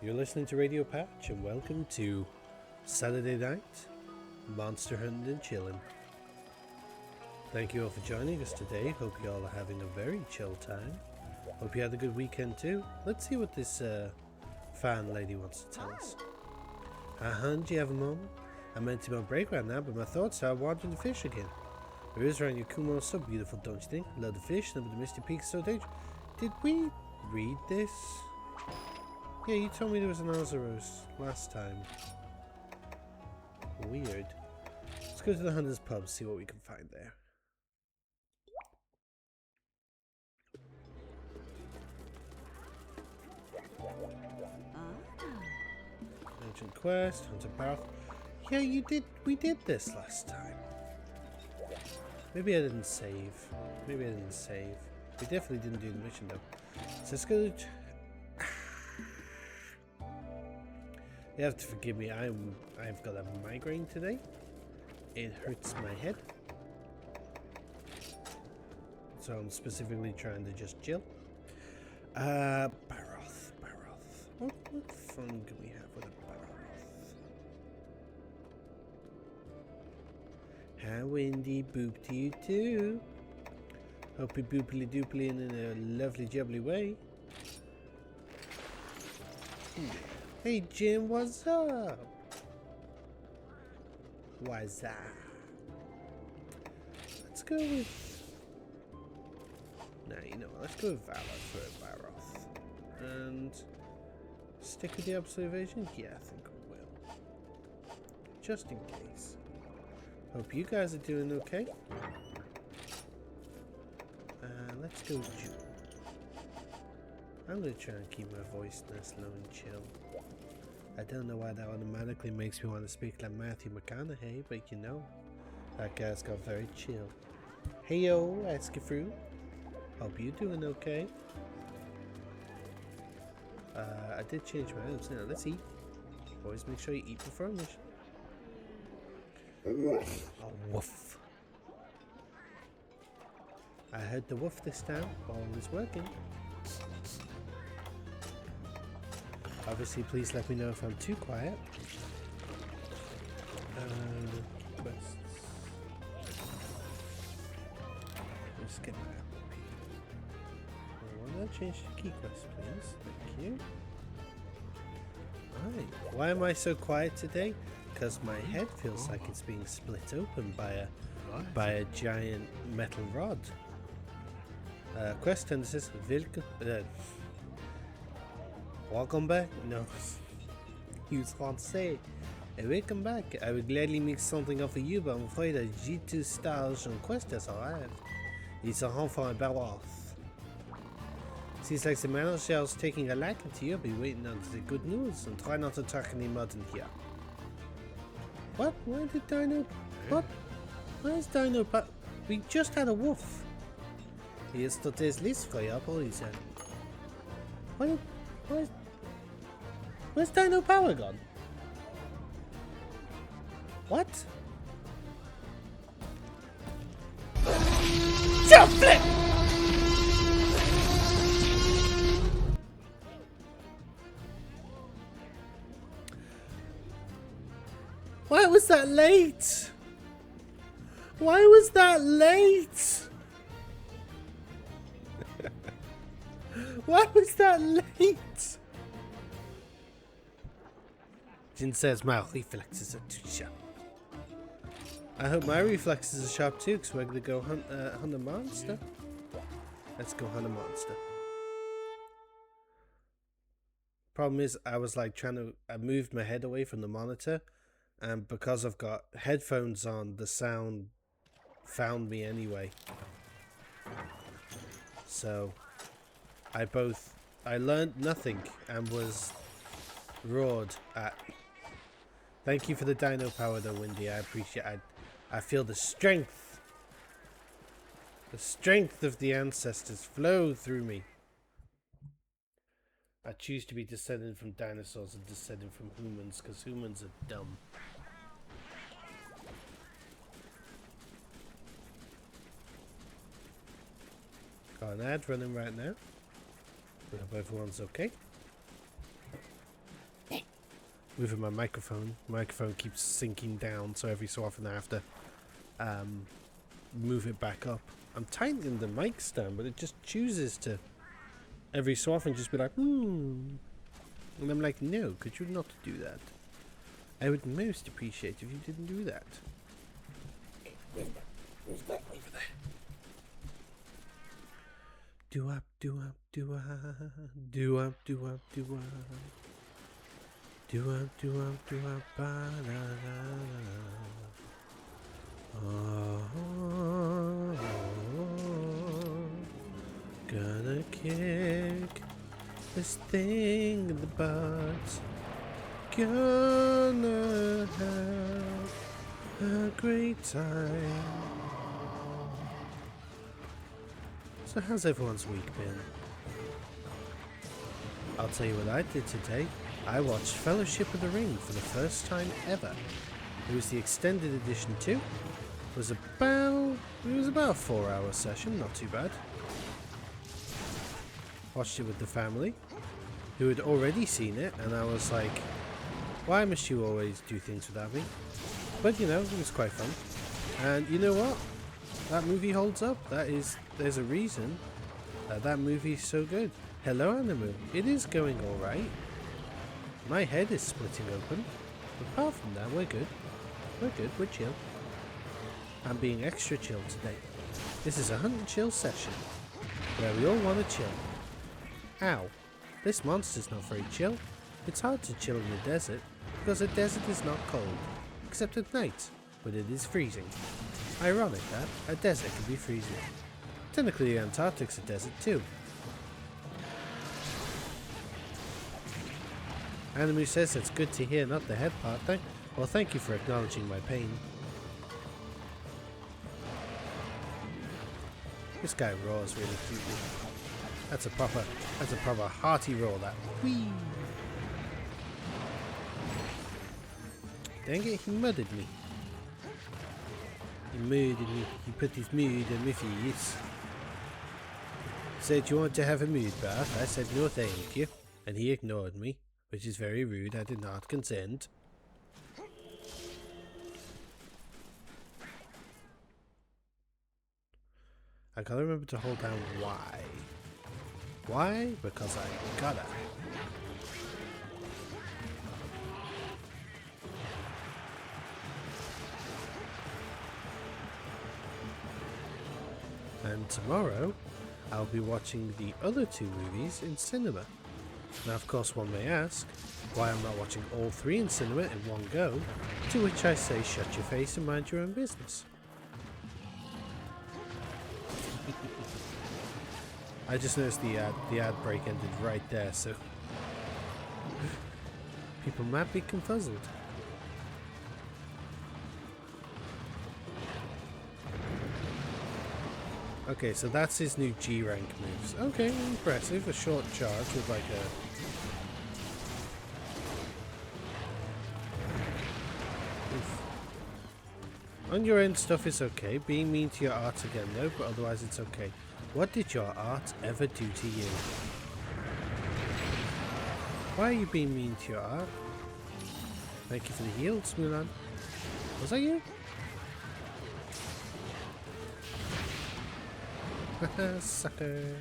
You're listening to Radio Patch, and welcome to Saturday night monster hunting and chilling. Thank you all for joining us today. Hope you all are having a very chill time. Hope you had a good weekend too. Let's see what this fan lady wants to tell us. Do you have a moment? I'm meant to be on break right now, but my thoughts are wandering the fish again. The rivers around Yakumo are so beautiful, don't you think? Love the fish, and the misty peaks so dangerous. Did we read this? Yeah, you told me there was an Azaros last time. Weird. Let's go to the Hunter's Pub, see what we can find there. Ancient Quest, Hunter Path. Yeah, we did this last time. Maybe I didn't save. We definitely didn't do the mission though. So let's go to... You have to forgive me, I've got a migraine today. It hurts my head. So I'm specifically trying to just chill. Baroth. What fun can we have with a Baroth? How windy boop to you too. Hope you boopily doopily in a lovely jubbly way. Hey Jim, what's up? What's up? Let's go with... Nah, you know what? Let's go with Valor for Baroth. And... stick with the observation? Yeah, I think we will. Just in case. Hope you guys are doing okay. Let's go June. I'm going to try and keep my voice nice, low and chill. I don't know why that automatically makes me want to speak like Matthew McConaughey, but you know, that guy's got very chill. Hey yo, Askifru. Hope you're doing okay. I did change my items. Now let's eat. Always make sure you eat before a mission. Oh, woof. I heard the woof this time. All is working. Obviously, please let me know if I'm too quiet. Quests. Let's get my apple here. I want to change the key quest, please. Thank you. Right. Why am I so quiet today? Because my head feels like it's being split open by a giant metal rod. Quest and says welcome back? No. You can't say. Welcome back. I would gladly make something up for you, but I'm afraid a G2 stage on quest has arrived. It's a home for a Baroth. Seems like the manager is taking a liking to you. I'll be waiting on the good news and try not to talk any mud in here. What? Why did Dino... What? Why is Dino... We just had a wolf. Here's today's list for your police. Where's Dino Power gone? What? Jump flip! Why was that late? Why was that late? Why was that late? Jin says my reflexes are too sharp. I hope my reflexes are sharp too, because we're going to go hunt a monster. Let's go hunt a monster. Problem is, I was like I moved my head away from the monitor, and because I've got headphones on, the sound found me anyway. So, I learned nothing and was roared at. Thank you for the dino power though, Windy. I appreciate it. I feel the strength. The strength of the ancestors flow through me. I choose to be descended from dinosaurs and descended from humans, because humans are dumb. Got an ad running right now. We hope everyone's okay. moving my microphone. Microphone keeps sinking down, so every so often I have to move it back up. I'm tightening the mic stand, but it just chooses to every so often just be like, And I'm like, no, could you not do that? I would most appreciate if you didn't do that. Over there. Do up, do up, do up, do up, do up, do up, do up, do up, do up, ba la la la. Oh, gonna kick this thing in the butt. Gonna have a great time. So how's everyone's week been? I'll tell you what I did today. I watched Fellowship of the Ring for the first time ever. It was the extended edition too. It was about a 4-hour session, not too bad. Watched it with the family, who had already seen it, and I was like, why must you always do things without me? But you know, it was quite fun. And you know what? That movie holds up. There's a reason that movie's so good. Hello, Animu. It is going alright. My head is splitting open. But apart from that, we're good. We're good. We're chill. I'm being extra chill today. This is a hunt and chill session where we all want to chill. Ow. This monster's not very chill. It's hard to chill in the desert because the desert is not cold, except at night when it is freezing. Ironic that a desert can be freezing. Technically, the Antarctic's a desert too. Animu says it's good to hear, not the head part. Well, thank you for acknowledging my pain. This guy roars really cutely. That's a proper hearty roar. That. Whee! Dang it! He murdered me. He murdered me. He put his mood on my face. Said you want to have a mood bath. I said no thank you. And he ignored me, which is very rude. I did not consent. I gotta remember to hold down Y. Why? Because I gotta. And tomorrow, I'll be watching the other 2 movies in cinema. Now, of course, one may ask why I'm not watching all 3 in cinema in one go, to which I say shut your face and mind your own business. I just noticed the ad break ended right there, so people might be confuzzled. Okay, so that's his new G rank moves. Okay, impressive. A short charge with like a... Oof. On your end stuff is okay. Being mean to your art again though, but otherwise it's okay. What did your art ever do to you? Why are you being mean to your art? Thank you for the heals, Mulan. Was that you? Sucker.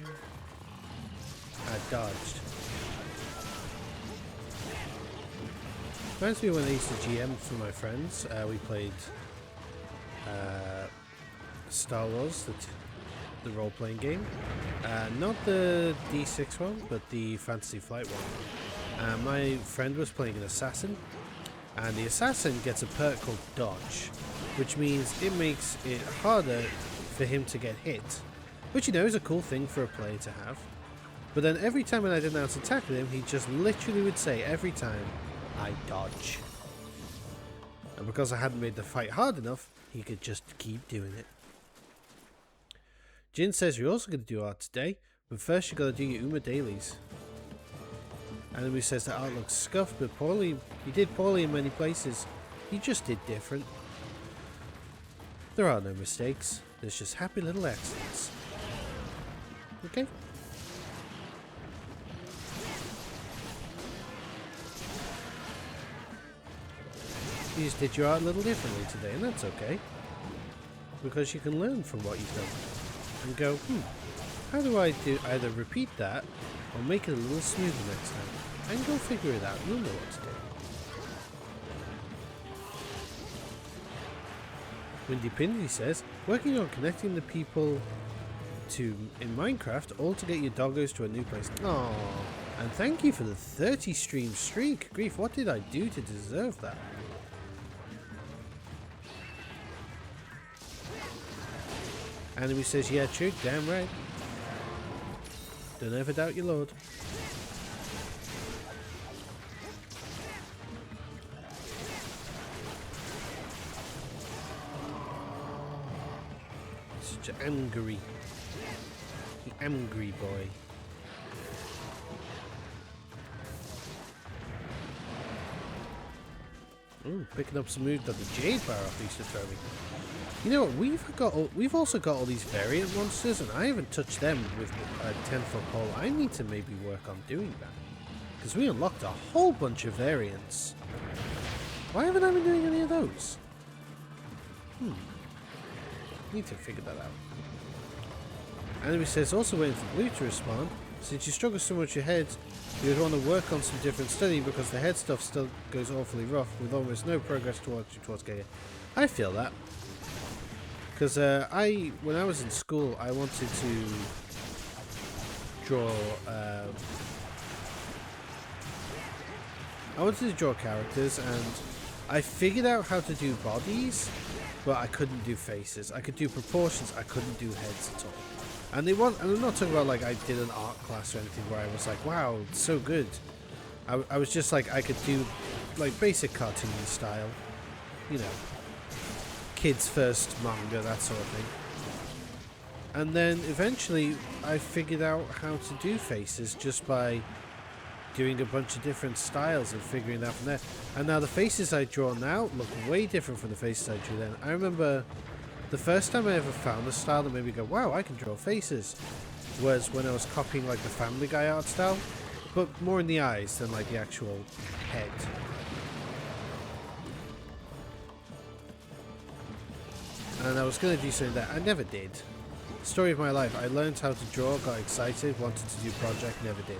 I dodged. Reminds me when I used to GM for my friends. We played Star Wars, the role-playing game. Not the D6 one, but the Fantasy Flight one. My friend was playing an assassin, and the assassin gets a perk called Dodge, which means it makes it harder for him to get hit. Which, you know, is a cool thing for a player to have. But then every time when I did announce attacking him, he just literally would say every time, I dodge. And because I hadn't made the fight hard enough, he could just keep doing it. Jin says you're also going to do art today, but first you got to do your Uma dailies. Anime says the art looks scuffed, but poorly. You did poorly in many places. You just did different. There are no mistakes. There's just happy little accidents. Okay. You just did your art a little differently today, and that's okay. Because you can learn from what you've done. And go, how do I do either repeat that or make it a little smoother next time? And go figure it out. You'll know what to do. Windy Pindy says, working on connecting the people in Minecraft, all to get your doggos to a new place. Aww. And thank you for the 30 stream streak. Grief, what did I do to deserve that? Enemy says, yeah, true, damn right. Don't ever doubt your lord. Such an angry boy. Ooh, picking up some moves that the Jade Bar off used to throw me. You know what? We've also got all these variant monsters, and I haven't touched them with a 10-foot pole. I need to maybe work on doing that, because we unlocked a whole bunch of variants. Why haven't I been doing any of those? Need to figure that out. Enemy says, also waiting for Blue to respond. Since you struggle so much with your head, you would want to work on some different study because the head stuff still goes awfully rough with almost no progress towards getting it. I feel that. Because when I was in school, I wanted to draw characters, and I figured out how to do bodies, but I couldn't do faces. I could do proportions, I couldn't do heads at all. And I'm not talking about like I did an art class or anything where I was like, wow, it's so good. I was just like, I could do like basic cartoony style, you know, kids first manga, that sort of thing. And then eventually I figured out how to do faces just by doing a bunch of different styles and figuring that from there. And now the faces I draw now look way different from the faces I drew then. I remember the first time I ever found a style that made me go, wow, I can draw faces, was when I was copying like the Family Guy art style, but more in the eyes than like the actual head. And I was going to do something that I never did. Story of my life, I learned how to draw, got excited, wanted to do project, never did.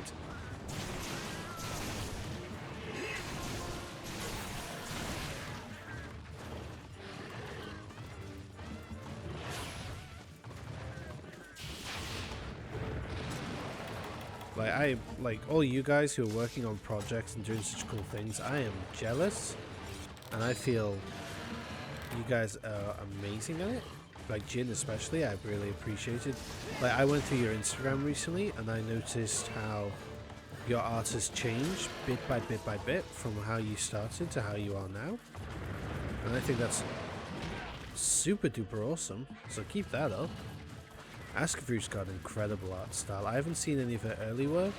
Like all you guys who are working on projects and doing such cool things, I am jealous, and I feel you guys are amazing at it. Like Jin especially, I really appreciate it. Like I went through your Instagram recently and I noticed how your art has changed bit by bit by bit from how you started to how you are now. And I think that's super duper awesome, so keep that up. Askafru's got incredible art style. I haven't seen any of her early work,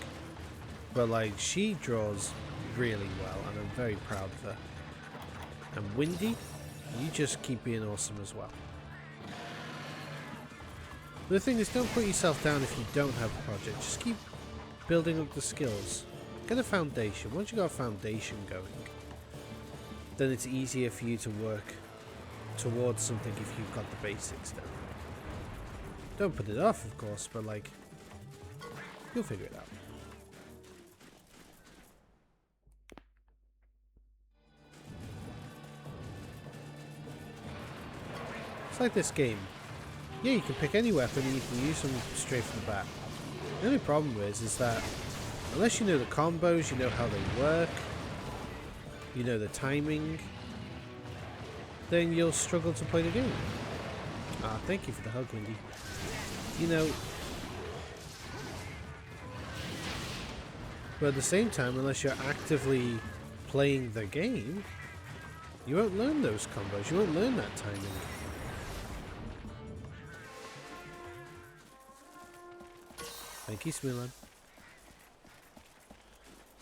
but like she draws really well and I'm very proud of her. And Windy, you just keep being awesome as well. The thing is, don't put yourself down if you don't have a project. Just keep building up the skills. Get a foundation. Once you got a foundation going, then it's easier for you to work towards something if you've got the basics down. Don't put it off, of course, but like, you'll figure it out. It's like this game. Yeah, you can pick any weapon and you can use them straight from the bat. The only problem is that unless you know the combos, you know how they work, you know the timing, then you'll struggle to play the game. Ah, thank you for the hug, Windy. You know, but at the same time, unless you're actively playing the game, you won't learn those combos, you won't learn that timing. Thank you, Smilan.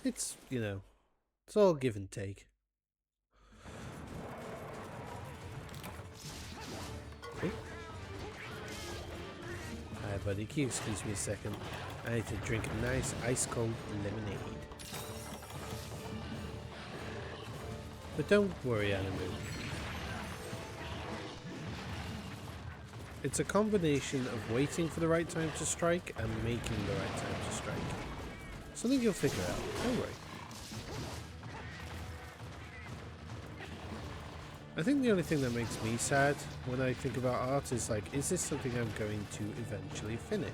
It's, you know, it's all give and take. Okay. Hi, buddy. Can you excuse me a second? I need to drink a nice ice cold lemonade. But don't worry, Animu. It's a combination of waiting for the right time to strike and making the right time to strike. Something you'll figure out. Don't worry. I think the only thing that makes me sad when I think about art is like, is this something I'm going to eventually finish?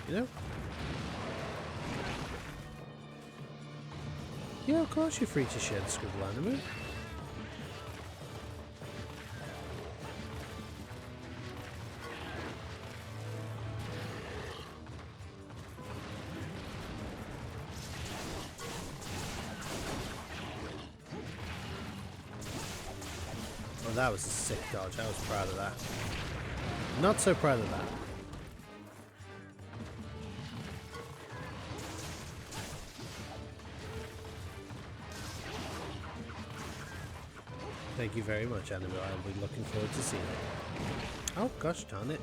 You know? Yeah, of course you're free to share the scribble, Animu. Oh, that was a sick dodge. I was proud of that. Not so proud of that. Thank you very much, Animal. I'll be looking forward to seeing it. Oh, gosh darn it.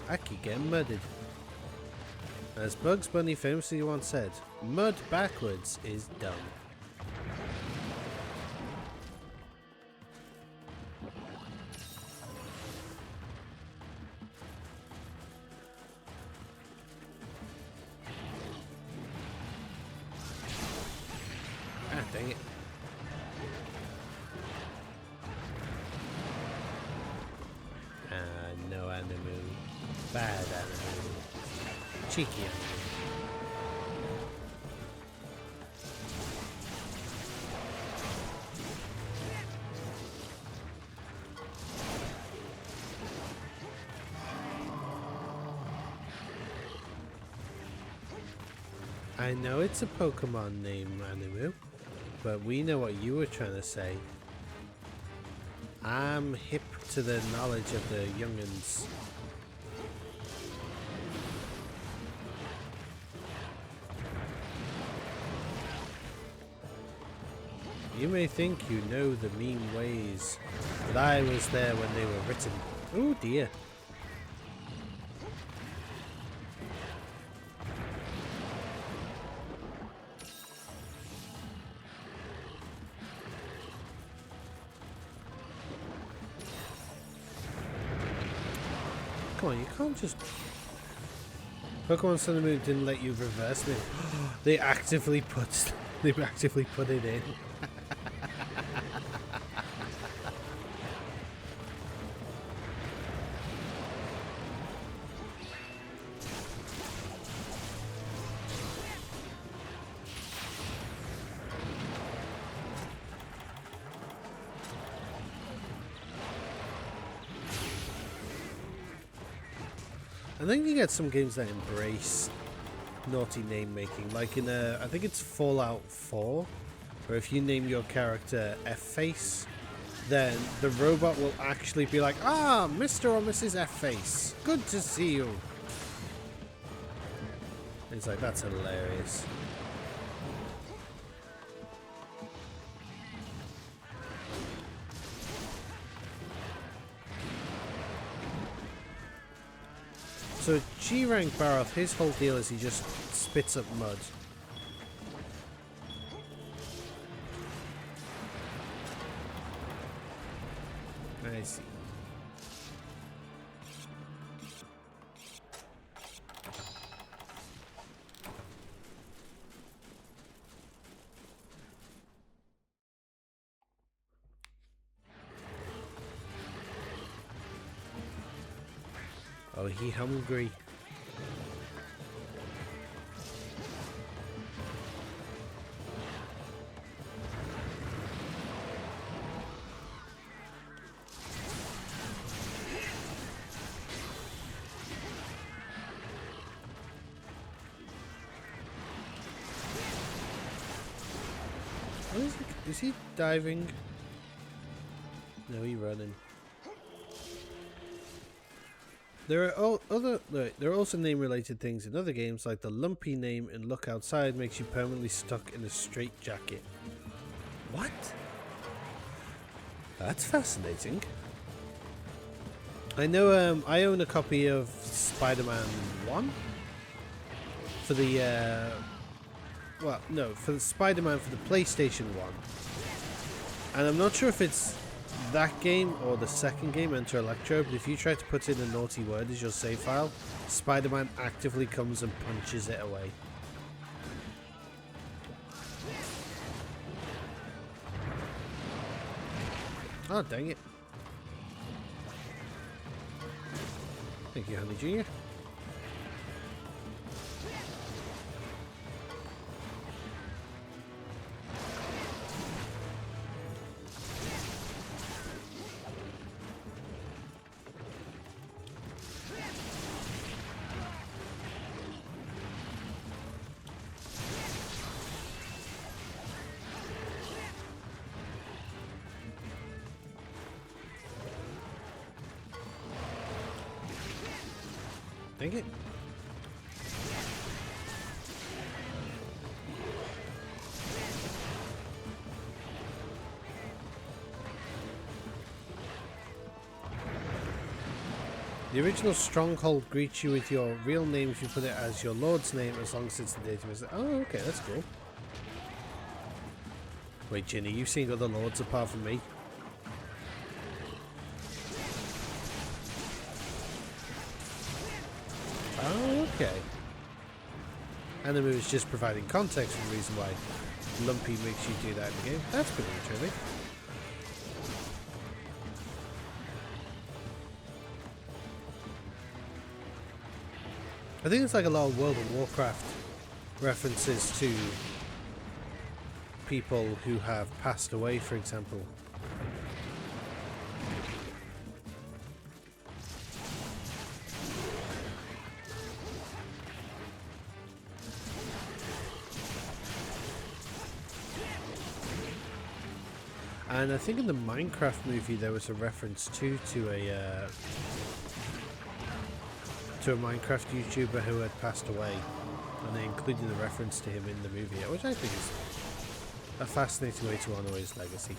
I keep getting mudded. As Bugs Bunny famously once said, mud backwards is dumb. Ah, dang it. No Animu. Bad Animu. Cheeky Animu. I know it's a Pokemon name, Animu, but we know what you were trying to say. I'm hip to the knowledge of the young'uns. You may think you know the mean ways, but I was there when they were written. Oh dear. Come on, you can't just... Pokemon Sun and Moon didn't let you reverse me. They actively put it in. I think you get some games that embrace naughty name making, like in I think it's Fallout 4, where if you name your character F-Face, then the robot will actually be like, ah, Mr. or Mrs. F-Face, good to see you. And it's like, that's hilarious. So G-Rank Barroth, his whole deal is he just spits up mud. I see. Oh, he hungry. What is he? Is he diving? No, he's running. There are also name-related things in other games, like the lumpy name in Look Outside makes you permanently stuck in a straitjacket. What? That's fascinating. I know. I own a copy of Spider-Man 1 for the. Well, no, for the Spider-Man for the PlayStation 1. And I'm not sure if it's that game or the second game, Enter Electro, but if you try to put in a naughty word as your save file, Spider-Man actively comes and punches it away. Oh, dang it. Thank you, Honey Jr. Dang it. The original Stronghold greets you with your real name if you put it as your lord's name, as long as it's the database. Oh, okay, that's cool. Wait, Ginny, you seeing other lords apart from me? Oh, okay. And the movie's just providing context for the reason why Lumpy makes you do that in the game. That's pretty interesting. I think it's like a lot of World of Warcraft references to people who have passed away, for example. And I think in the Minecraft movie there was a reference to a Minecraft YouTuber who had passed away, and they included a reference to him in the movie, which I think is a fascinating way to honour his legacy.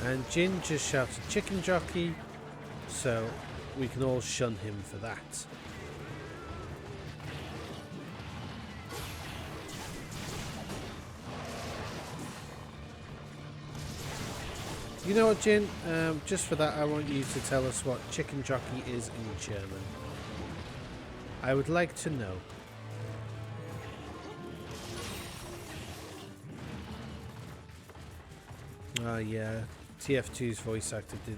And Jin just shouted chicken jockey, so we can all shun him for that. You know what, Jin? Just for that, I want you to tell us what chicken jockey is in German. I would like to know. Yeah, TF2's voice actor did,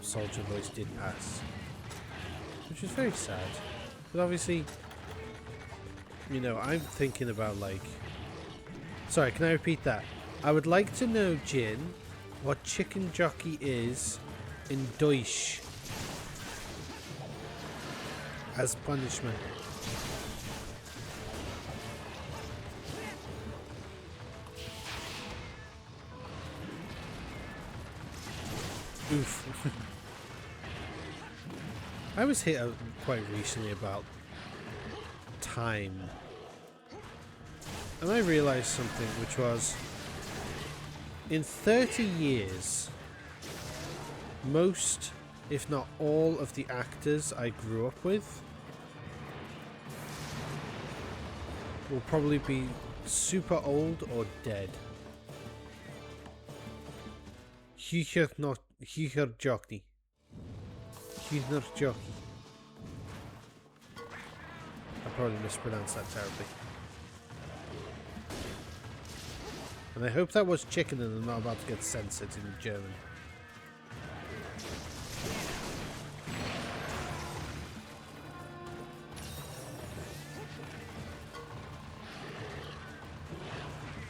soldier voice did pass, which is very sad. But obviously, you know, I'm thinking about like. Sorry, can I repeat that? I would like to know, Jin, what chicken jockey is in Deutsch as punishment. Oof. I was hit out quite recently about time, and I realized something, which was in 30 years, most, if not all, of the actors I grew up with will probably be super old or dead. Hücher Jockey. I probably mispronounced that terribly. And I hope that was chicken and I'm not about to get censored in German.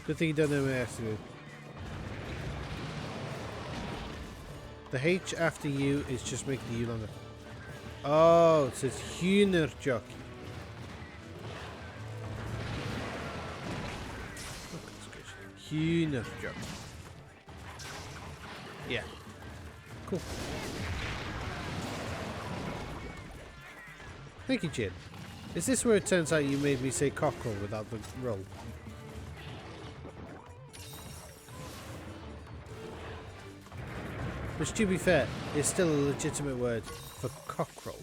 Good thing you don't know MHGU. The H after U is just making the U longer. Oh, it says Hühnerjockey. Hühnerjockey. Yeah. Cool. Thank you, Jin. Is this where it turns out you made me say cockerel without the roll? Which, to be fair, is still a legitimate word for cockerel.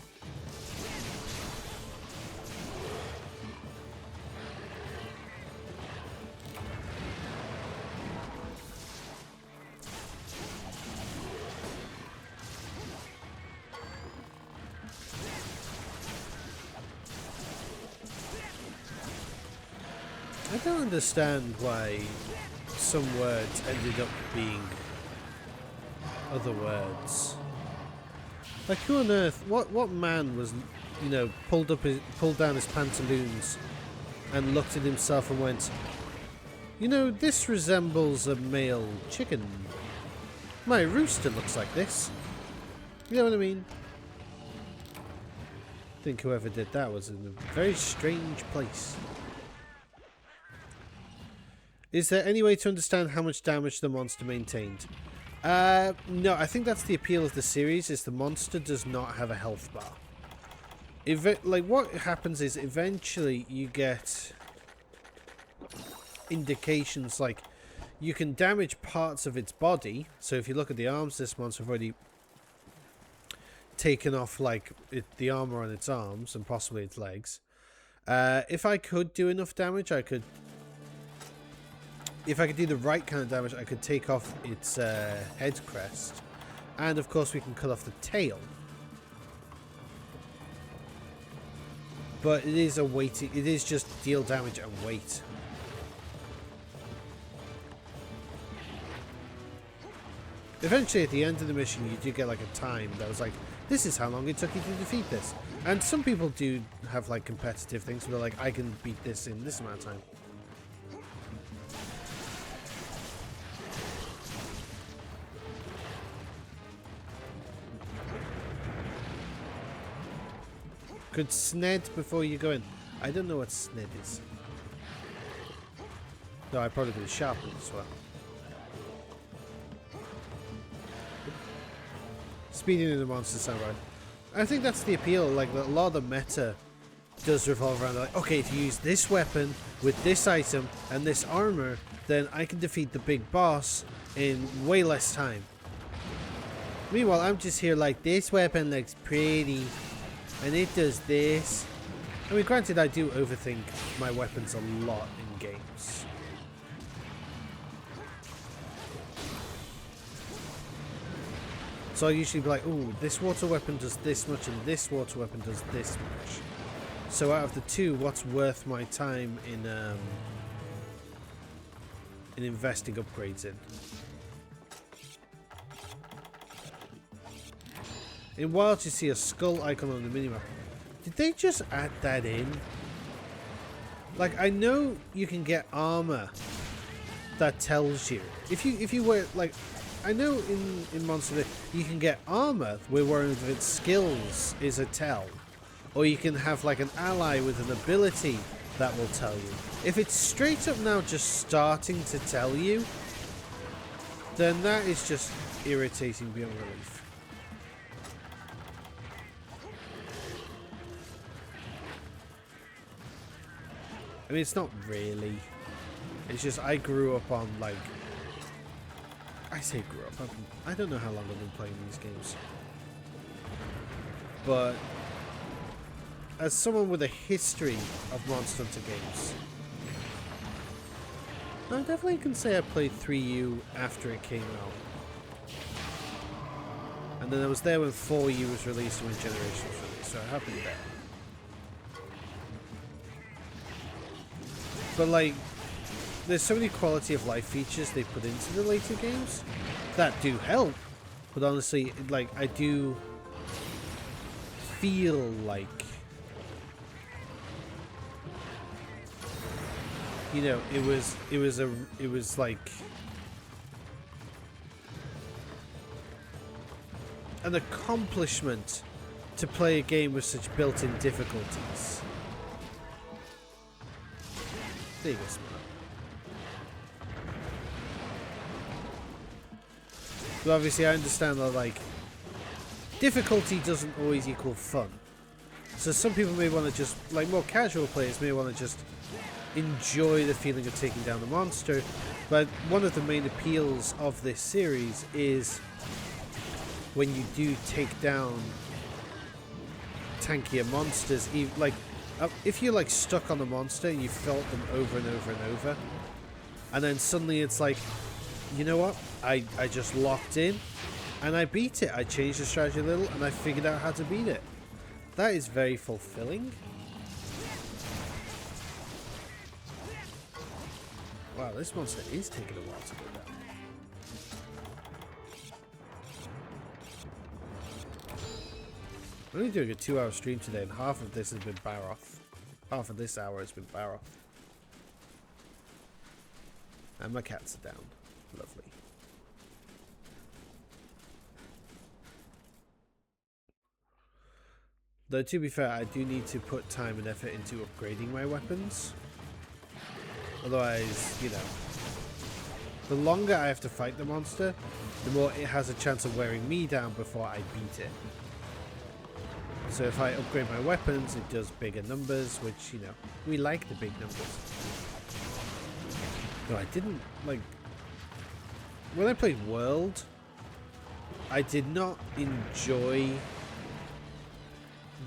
don't understand why some words ended up being other words. Like, who on earth, what man was, you know, pulled down his pantaloons and looked at himself and went, you know, this resembles a male chicken. My rooster looks like this. You know what I mean? I think whoever did that was in a very strange place. Is there any way to understand how much damage the monster maintained? No, I think that's the appeal of the series, is the monster does not have a health bar. Like, what happens is eventually you get indications, like, you can damage parts of its body. So if you look at the arms, this monster have already taken off, like, the armor on its arms and possibly its legs. If I could do enough damage, I could... If I could do the right kind of damage, I could take off its head crest. And of course we can cut off the tail. But it is a waiting, it is just deal damage and wait. Eventually at the end of the mission you do get like a time that was like, this is how long it took you to defeat this. And some people do have like competitive things where they're like, I can beat this in this amount of time. Could sned before you go in. I don't know what sned is. No, I probably could have sharpened as well. Speeding in the monster sound right. I think that's the appeal. Like, a lot of the meta does revolve around like, okay, if you use this weapon with this item and this armor, then I can defeat the big boss in way less time. Meanwhile, I'm just here like, this weapon looks pretty. And it does this. I mean, granted, I do overthink my weapons a lot in games. So I usually be like, ooh, this water weapon does this much and this water weapon does this much. So out of the two, what's worth my time in investing upgrades in? In Wilds, you see a skull icon on the minimap. Did they just add that in? Like, I know you can get armor that tells you. If you were like, I know in Monster Hunter you can get armor where one of its skills is a tell, or you can have like an ally with an ability that will tell you. If it's straight up now just starting to tell you, then that is just irritating beyond relief. I mean, it's not really. It's just I grew up on, like... I say grew up. I don't know how long I've been playing these games. But as someone with a history of Monster Hunter games, I definitely can say I played 3U after it came out. And then I was there when 4U was released and when Generation was released, so I have been there. But, like, there's so many quality of life features they put into the later games that do help. But honestly, like, I do feel like, you know, it was like an accomplishment to play a game with such built-in difficulties. There you go, Smart. But obviously I understand that, like, difficulty doesn't always equal fun. So some people may want to just, like, more casual players may want to just enjoy the feeling of taking down the monster. But one of the main appeals of this series is when you do take down tankier monsters, like, if you're like stuck on a monster and you felt them over and over and over, and then suddenly it's like, you know what, I just locked in and I beat it. I changed the strategy a little and I figured out how to beat it. That is very fulfilling. Wow, this monster is taking a while to go down. I'm only doing a 2-hour stream today, and half of this has been Baroth. Half of this hour has been Baroth. And my cats are down. Lovely. Though, to be fair, I do need to put time and effort into upgrading my weapons. Otherwise, you know, the longer I have to fight the monster, the more it has a chance of wearing me down before I beat it. So if I upgrade my weapons, it does bigger numbers, which, you know, we like the big numbers. No, I didn't, like... When I played World, I did not enjoy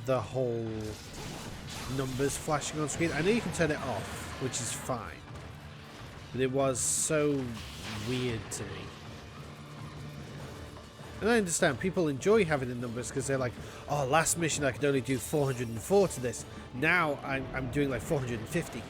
the whole numbers flashing on screen. I know you can turn it off, which is fine. But it was so weird to me. And I understand people enjoy having the numbers because they're like, oh, last mission I could only do 404 to this. Now I'm doing like 450.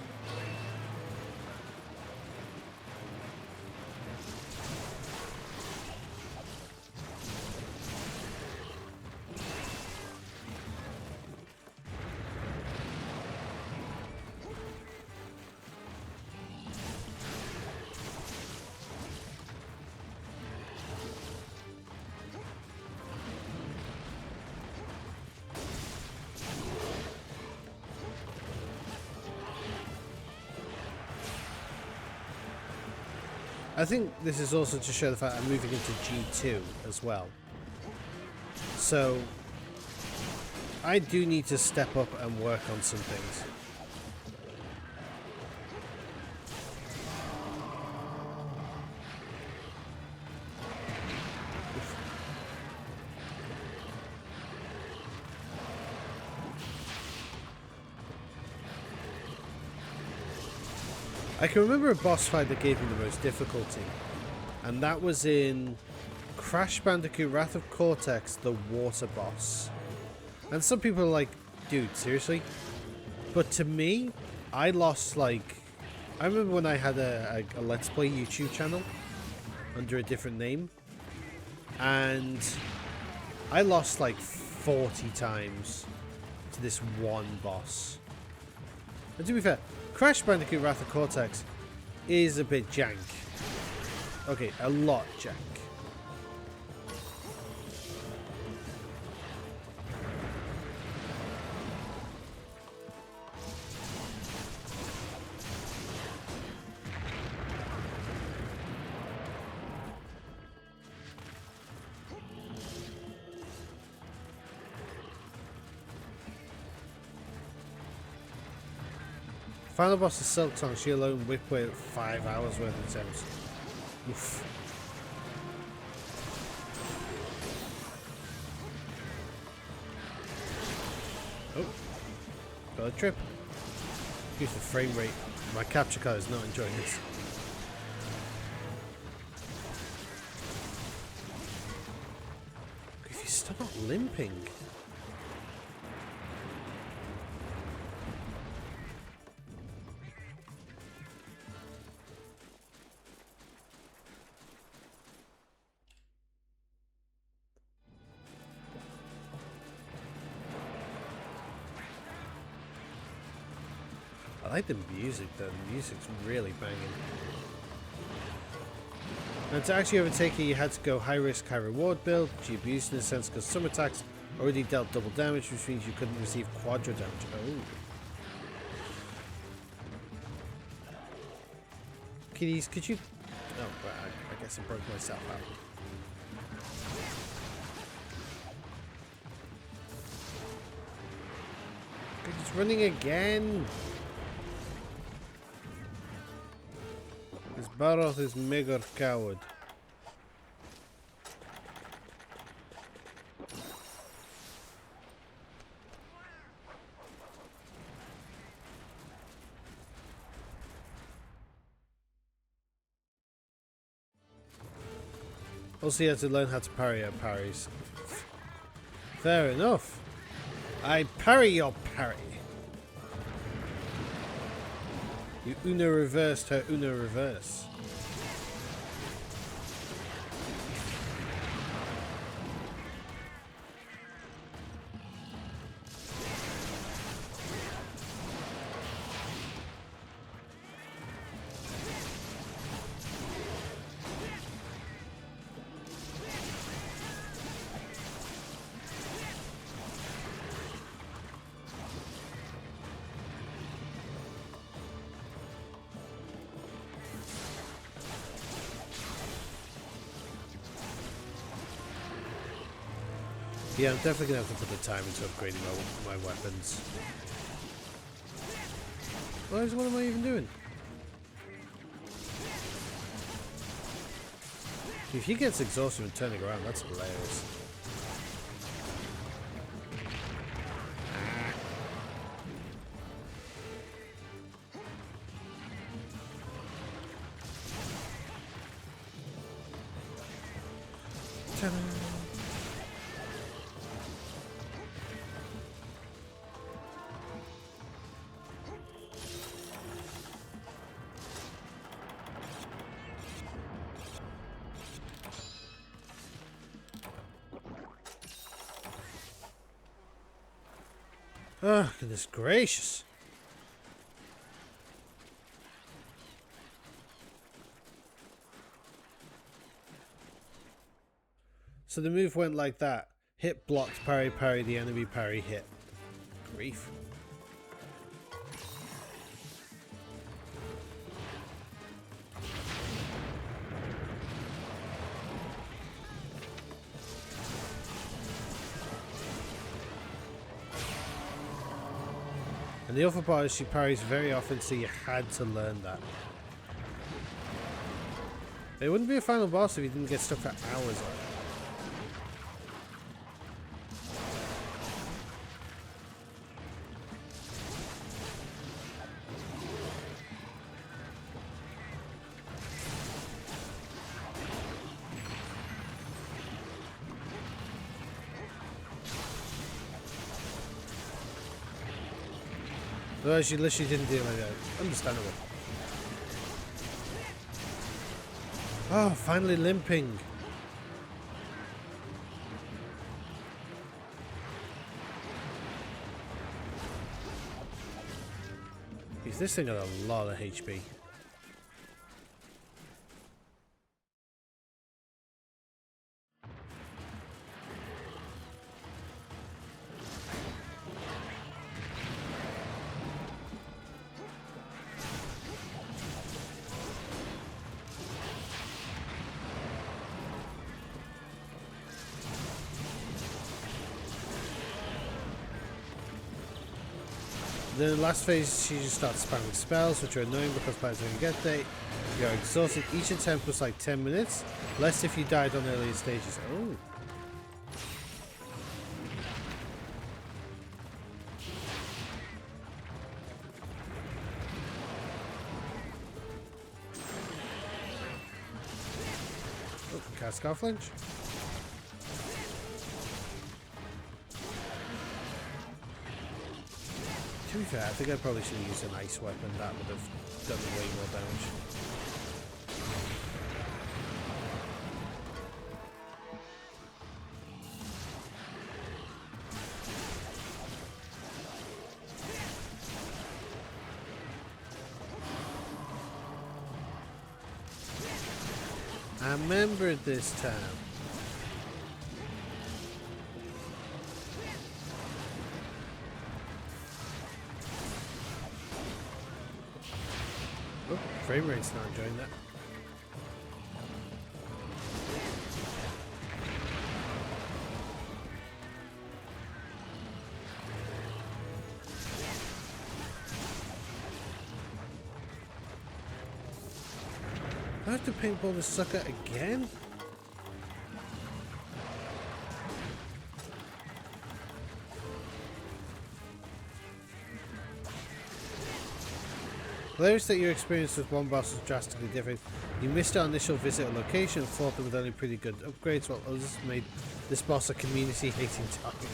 I think this is also to show the fact I'm moving into G2 as well. So I do need to step up and work on some things. I can remember a boss fight that gave me the most difficulty, and that was in Crash Bandicoot Wrath of Cortex, the water boss. And some people are like, dude, seriously? But to me, I lost like... I remember when I had a Let's Play YouTube channel under a different name, and I lost like 40 times to this one boss. And to be fair, Crash Bandicoot Wrath of Cortex is a bit jank. Okay, a lot jank. Final boss is Silk Tongue. She alone whip away 5 hours worth of attempts. Oof. Oh. Got a trip. Excuse the frame rate. My capture card is not enjoying this. If you stop limping. I like the music though, the music's really banging. And to actually overtake it, you had to go high risk, high reward build, which you abused in a sense because some attacks already dealt double damage, which means you couldn't receive quadra damage. Oh. Kitties, could you... Oh, well, I guess I broke myself out. It's running again! This Baroth is mega coward. Also, you have to learn how to parry your parries. Fair enough. I parry your parry. You Uno reversed her Uno reverse. Yeah, I'm definitely going to have to put the time into upgrading my weapons. What am I even doing? If he gets exhausted and turning around, that's hilarious. Ta-da! Oh, goodness gracious. So the move went like that. Hit, blocked, parry, parry, the enemy, parry, hit. Grief. And the other part is she parries very often, so you had to learn that. It wouldn't be a final boss if you didn't get stuck for hours on it. Well, she literally didn't do it like that. Understandable. Oh, finally limping. This thing got a lot of HP. Then the last phase, she just starts spamming spells, which are annoying because by the time you get there, you're exhausted. Each attempt was like 10 minutes, less if you died on earlier stages. Oh. Oh, cast Scar Flinch. To be fair, I think I probably should have used an ice weapon. That would have done way more damage. I remembered this time. Frame rate's not enjoying that. I have to paintball this sucker again? Hilarious that your experience with one boss was drastically different. You missed our initial visit or location and fought them with only pretty good upgrades, while others made this boss a community-hating target.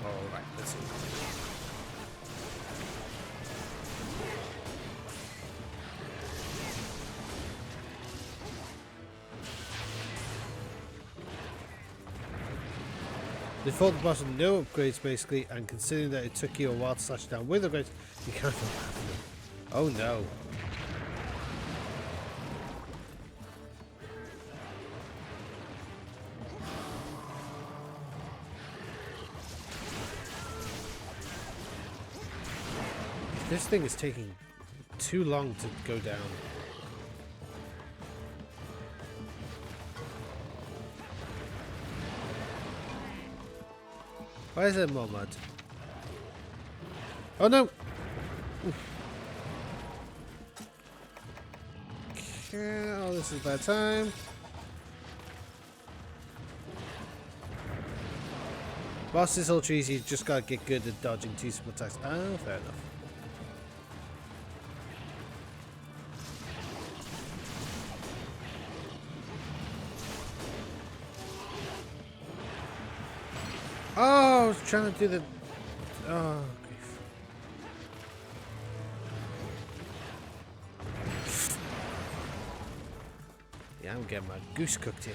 Alright, let's see. They fought the boss with no upgrades basically, and considering that it took you a while to slash down with upgrades, you can't feel bad for them. Oh no. This thing is taking too long to go down. Why is there more mud? Oh no! Okay, oh, this is bad time. Boss is ultra easy, you just gotta get good at dodging two simple attacks. Oh, fair enough. Oh, I was trying to do the... Oh, grief. Yeah, I'm getting my goose cooked here.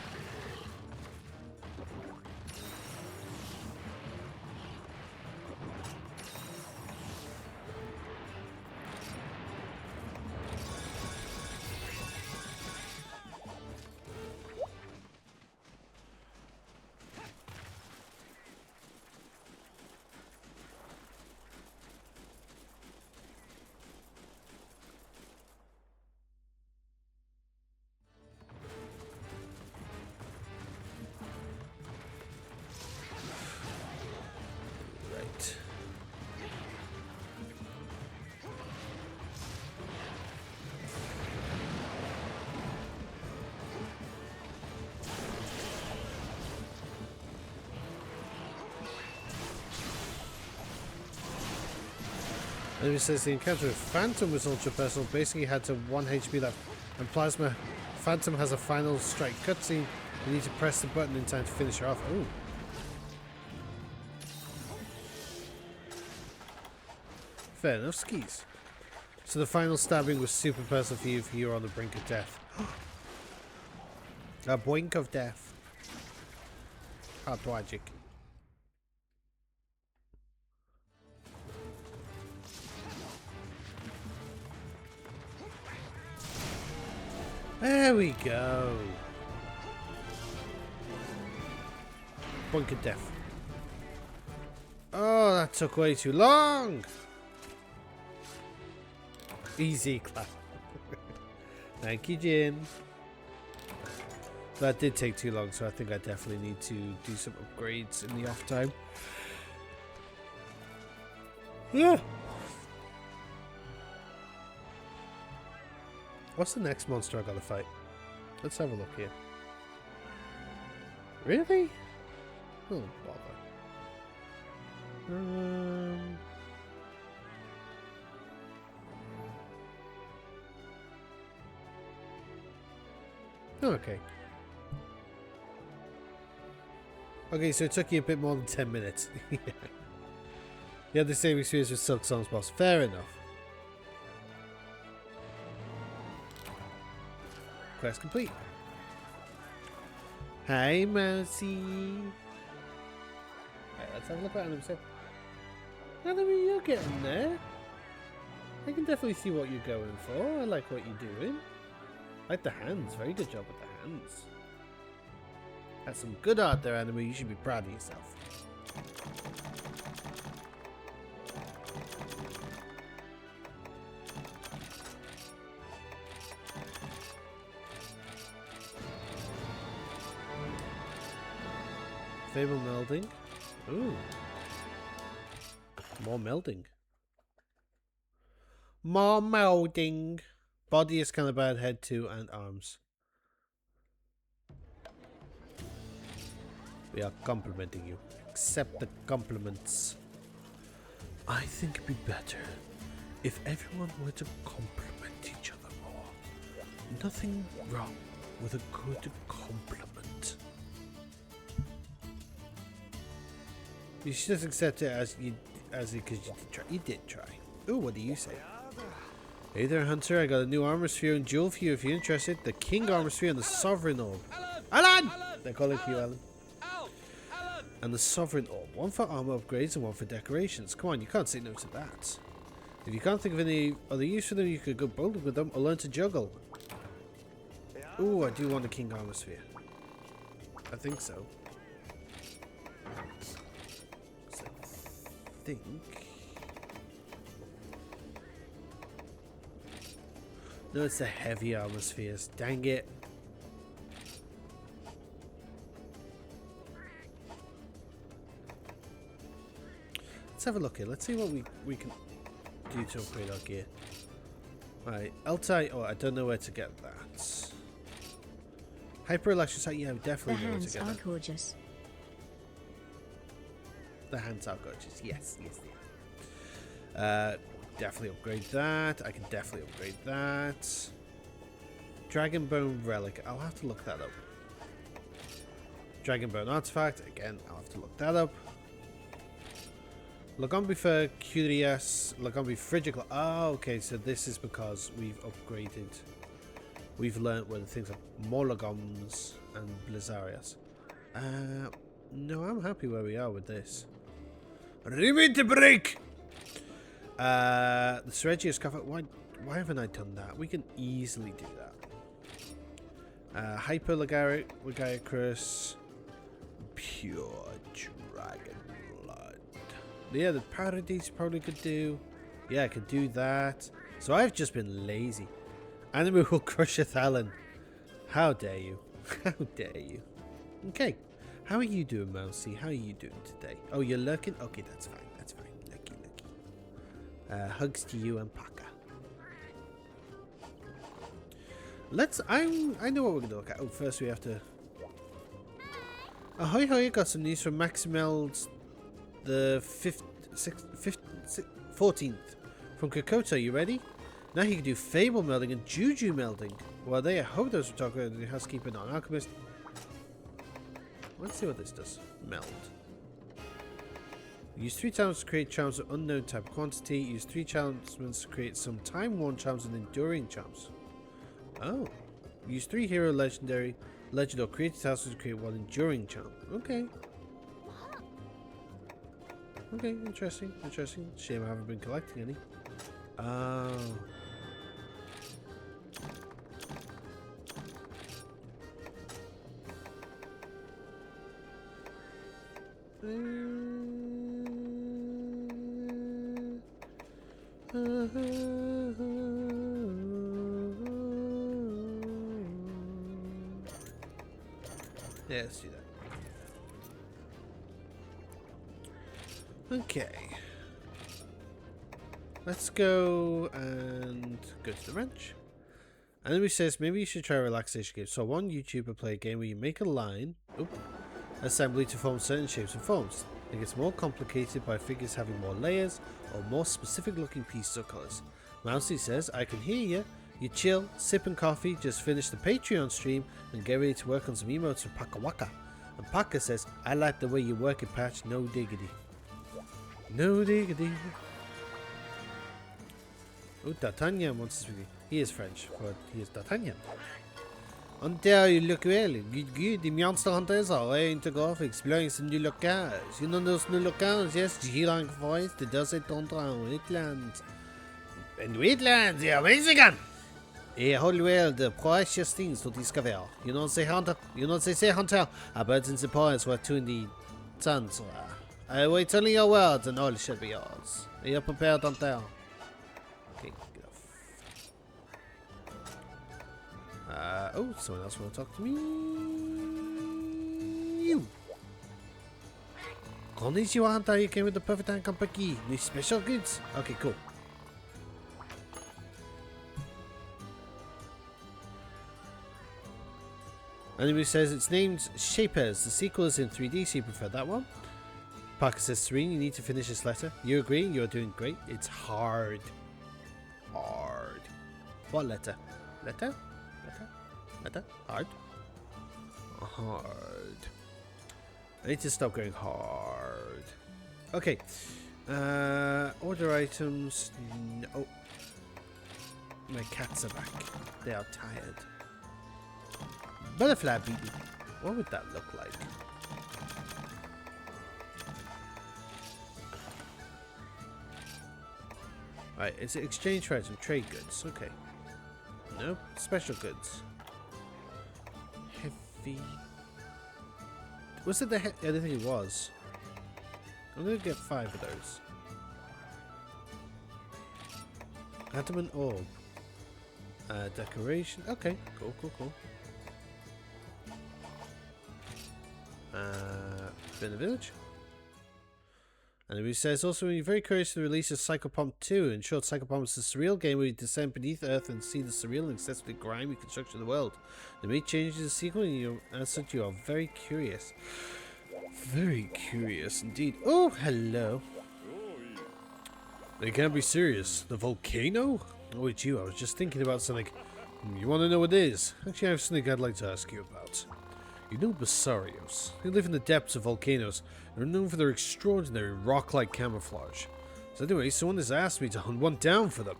And it says the encounter with Phantom was ultra personal, basically had to 1 HP left, and Plasma Phantom has a final strike cutscene. You need to press the button in time to finish her off. Ooh. Fair enough, skis. So the final stabbing was super personal for you if you were on the brink of death. A boink of death. How tragic. There we go. Boink of death. Oh, that took way too long. Easy clap. Thank you, Jin. That did take too long, so I think I definitely need to do some upgrades in the off time. Yeah. What's the next monster I gotta fight? Let's have a look here. Really? Oh, bother. Okay. Okay, so it took you a bit more than 10 minutes. You had the same experience with Silk Song's boss. Fair enough. Quest complete. Hi, Mousy. Right, let's have a look at him. Anime, you're getting there. I can definitely see what you're going for. I like what you're doing. I like the hands. Very good job with the hands. That's some good art there, Anime. You should be proud of yourself. Fable melding. Ooh. More melding. More melding. Body is kind of bad, head too, and arms. We are complimenting you. Accept the compliments. I think it'd be better if everyone were to compliment each other more. Nothing wrong with a good compliment. You should just accept it as because you did try. Ooh, what do you say? Hey there, Hunter. I got a new armor sphere and jewel for you if you're interested. The King armor sphere and the Sovereign orb. Alan! They call it you, Alan. And the Sovereign orb. One for armor upgrades and one for decorations. Come on, you can't say no to that. If you can't think of any other use for them, you could go bowling with them or learn to juggle. Ooh, I do want a King armor sphere. I think so. I think. No, it's the heavy armor spheres. Dang it. Let's have a look here. Let's see what we can do to upgrade our gear. Right, Altai. Oh, I don't know where to get that. Hyper electric. Yeah, definitely know where to get that. The hands are gorgeous. The hands are gorgeous. Yes, yes, yes. Definitely upgrade that. I can definitely upgrade that. Dragon Bone Relic. I'll have to look that up. Dragon Bone Artifact. Again, I'll have to look that up. Lagombi for Curious. Lagombi Frigical. Oh, okay. So this is because we've upgraded. We've learnt where the things are more Lagoms and Blizzarias. No, I'm happy where we are with this. Remit to break! The Seregius cover. Why haven't I done that? We can easily do that. Hyper Lagaricrus. Pure Dragon Blood. Yeah, the Paradise probably could do. Yeah, I could do that. So I've just been lazy. Enemy will crusheth Alan. How dare you? How dare you? Okay. How are you doing, Mousy? How are you doing today? Oh, you're lurking? Okay, that's fine. That's fine. Lucky, lucky. Hugs to you and Paka. I know what we're going to look at. Oh, first we have to... Ahoy, hoy, got some news from Maximeld the 14th. From Kokoto, you ready? Now he can do Fable melding and Juju melding. Well, there, I hope those were talking about the housekeeper, non alchemist. Let's see what this does. Meld. Use 3 charms to create charms of unknown type quantity. Use 3 charms to create some time-worn charms and enduring charms. Oh. Use 3 hero legend or creative tasks to create 1 enduring charm. Okay. Okay, interesting, interesting. Shame I haven't been collecting any. Oh. Yeah, let's do that. Okay. Let's go and go to the wrench. And then he says maybe you should try a relaxation game. So one YouTuber play a game where you make a line assembly to form certain shapes and forms. It gets more complicated by figures having more layers or more specific looking pieces or colours. Mousy says, I can hear you. You chill, sipping coffee, just finish the Patreon stream and get ready to work on some emotes for Paka Waka. And Paka says, I like the way you work it, Patch, no diggity. No diggity. Oh, D'Artagnan wants to speak. He is French, but he is D'Artagnan. Hunter, you look well. Good, good. The monster hunters are ready to go off exploring some new locales. You know those new locales? Yes, Gilang Forest, the Desert Tundra, and Wetlands. And Wetlands, they are amazing! A whole world of precious things to discover. You know, say Hunter. You know, they say Hunter. Our birds in the forest were two in the Tundra. I wait only your words, and all shall be yours. Are you prepared, Hunter? Okay, get off. Oh, someone else want to talk to me. You. Konnichiwa, Hunter. You came with the perfect time company. New special goods. Okay, cool. Anime says it's named Shapers. The sequel is in 3D, so you prefer that one. Parker says, Serene, you need to finish this letter. You agree? You're doing great. It's hard. Hard. What letter? Letter? Letter? Letter? Hard? Hard. I need to stop going hard. Okay. Order items. No. My cats are back. They are tired. Butterfly baby. What would that look like? Right, is it exchange for item? Trade goods. Okay. No. Special goods. Heavy. Was it the I don't think it was. I'm gonna get 5 of those. Adamant orb. Decoration. Okay, cool, cool, cool. Been a village. And he says also, we're very curious to the release of Psychopomp 2. In short, Psychopomp is a surreal game where you descend beneath Earth and see the surreal and excessively grimy construction of the world. They may change the sequel, and as such, you are very curious. Very curious indeed. Oh, hello. They can't be serious. The volcano? Oh, it's you. I was just thinking about something. You want to know what it is? Actually, I have something I'd like to ask you about. You know Basarios. They live in the depths of volcanoes and are known for their extraordinary rock-like camouflage. So anyway, someone has asked me to hunt one down for them.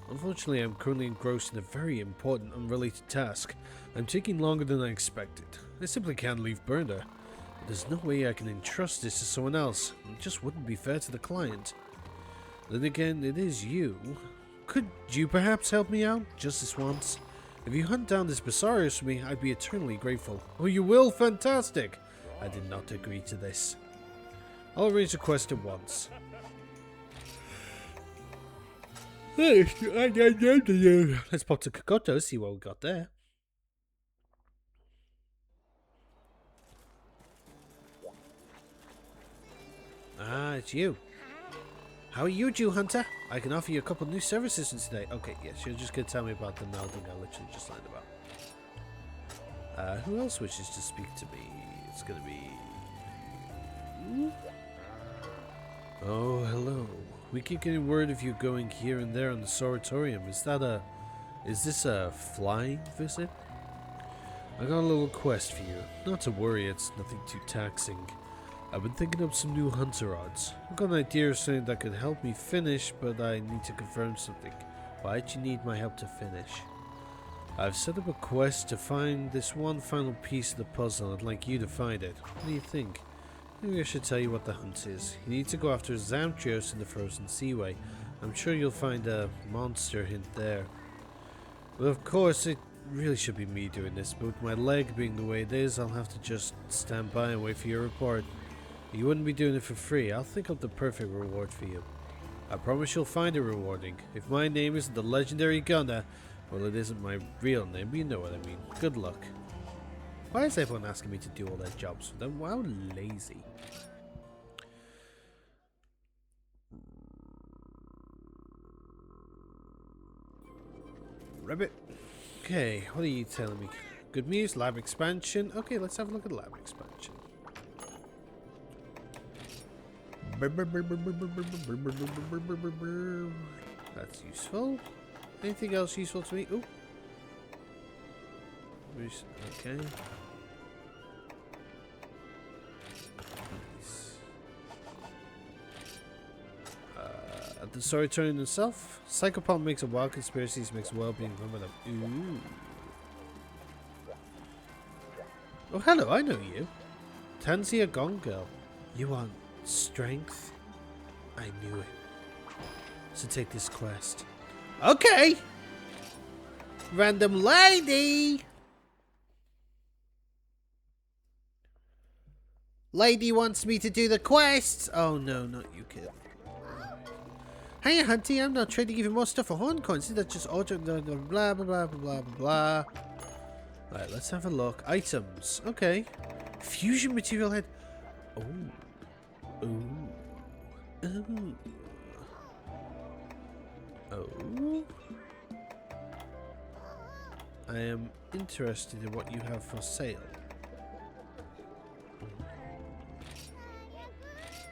Unfortunately, I'm currently engrossed in a very important, unrelated task. I'm taking longer than I expected. I simply can't leave Burner. There's no way I can entrust this to someone else. It just wouldn't be fair to the client. Then again, it is you. Could you perhaps help me out, just this once? If you hunt down this Basarios for me, I'd be eternally grateful. Oh, you will? Fantastic! I did not agree to this. I'll arrange the quest at once. Let's pop to Kokoto, see what we got there. Ah, it's you. How are you, Jew Hunter? I can offer you a couple new services today. Okay, yes, you're just gonna tell me about the melding I literally just learned about. Who else wishes to speak to me? It's gonna be... Oh, hello. We keep getting word of you going here and there on the Sanatorium. Is this a flying visit? I got a little quest for you. Not to worry, it's nothing too taxing. I've been thinking up some new hunter odds. I've got an idea of something that could help me finish, but I need to confirm something. Why'd you need my help to finish? I've set up a quest to find this one final piece of the puzzle. I'd like you to find it. What do you think? Maybe I should tell you what the hunt is. You need to go after Zamtrios in the Frozen Seaway. I'm sure you'll find a monster hint there. But of course, it really should be me doing this, but with my leg being the way it is, I'll have to just stand by and wait for your report. You wouldn't be doing it for free. I'll think up the perfect reward for you. I promise you'll find it rewarding. If my name isn't the legendary Gunner, well, it isn't my real name, but you know what I mean. Good luck. Why is everyone asking me to do all their jobs for them? Wow, lazy. Ribbit. Okay, what are you telling me? Good news, lab expansion. Okay, let's have a look at lab expansion. That's useful. Anything else useful to me? Ooh. Okay. Nice. The story turning itself. Psychopomp makes a wild conspiracies, makes well-being permanent. Ooh. Oh, hello, I know you. Tanzia Gone Girl. You want strength? I knew it. So take this quest. Okay! Random lady! Lady wants me to do the quest! Oh no, not you, kid. Hey, Hunty, I'm not trying to give you more stuff for horn coins. That's just auto blah blah blah blah blah blah. Alright, let's have a look. Items. Okay. Fusion material head. Oh. Ooh. Ooh. Oh. I am interested in what you have for sale.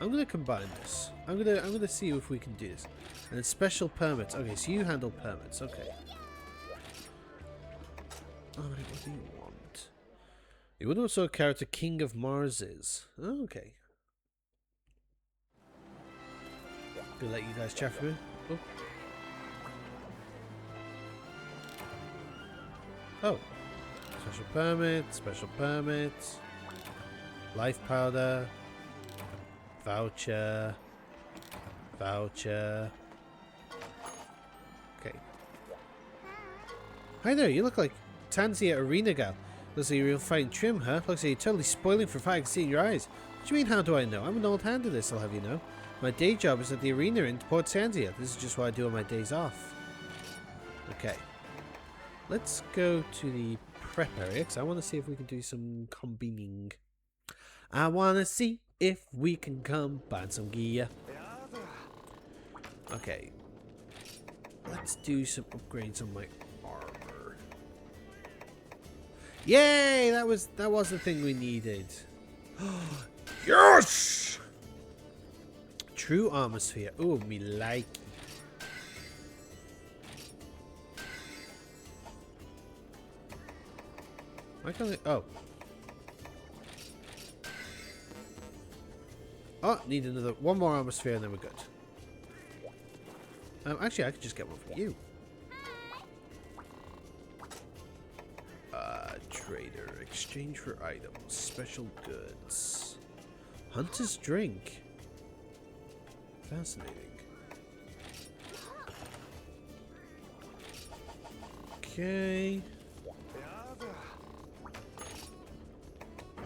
I'm gonna combine this. I'm gonna see if we can do this. And it's special permits. Okay, so you handle permits. Okay. Alright, what do you want? You would also a character King of Mars is. Oh, okay. Gonna let you guys chat for a minute. Oh. Special permit, special permit. Life powder. Voucher. Voucher. Okay. Hi there, you look like Tansy at Arena Gal. Looks like you're real fine trim, huh? Looks like you're totally spoiling for fire. I can see in your eyes. What do you mean, how do I know? I'm an old hand at this, I'll have you know. My day job is at the arena in Port Sandia. This is just what I do on my days off. Okay. Let's go to the prep area, because I want to see if we can do some combining. I want to see if we can combine some gear. Okay. Let's do some upgrades on my armor. Yay! That was the thing we needed. Yes! True armor sphere. Oh, me like. Why can't I? Oh. Oh, need one more armor sphere and then we're good. Actually, I could just get one for you. Trader. Exchange for items. Special goods. Hunter's drink. Fascinating. Okay.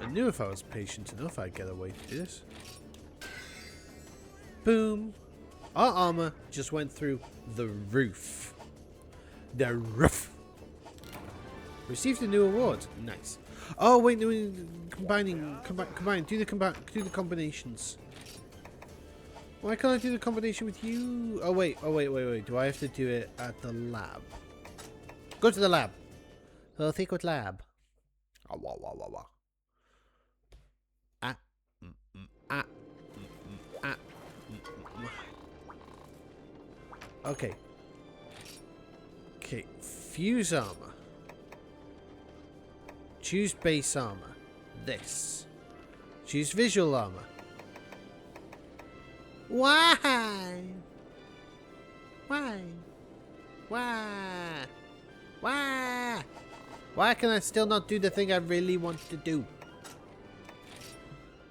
I knew if I was patient enough, I'd get a way to do this. Boom. Our armor just went through the roof. The roof. Received a new award. Nice. Oh wait, no, combine. Do the combinations. Why can't I do the combination with you? Oh wait. Do I have to do it at the lab? Go to the lab. Oh, think what lab? Okay. Okay. Fuse armor. Choose base armor. This. Choose visual armor. Why? Why? Why? Why? Why can I still not do the thing I really want to do?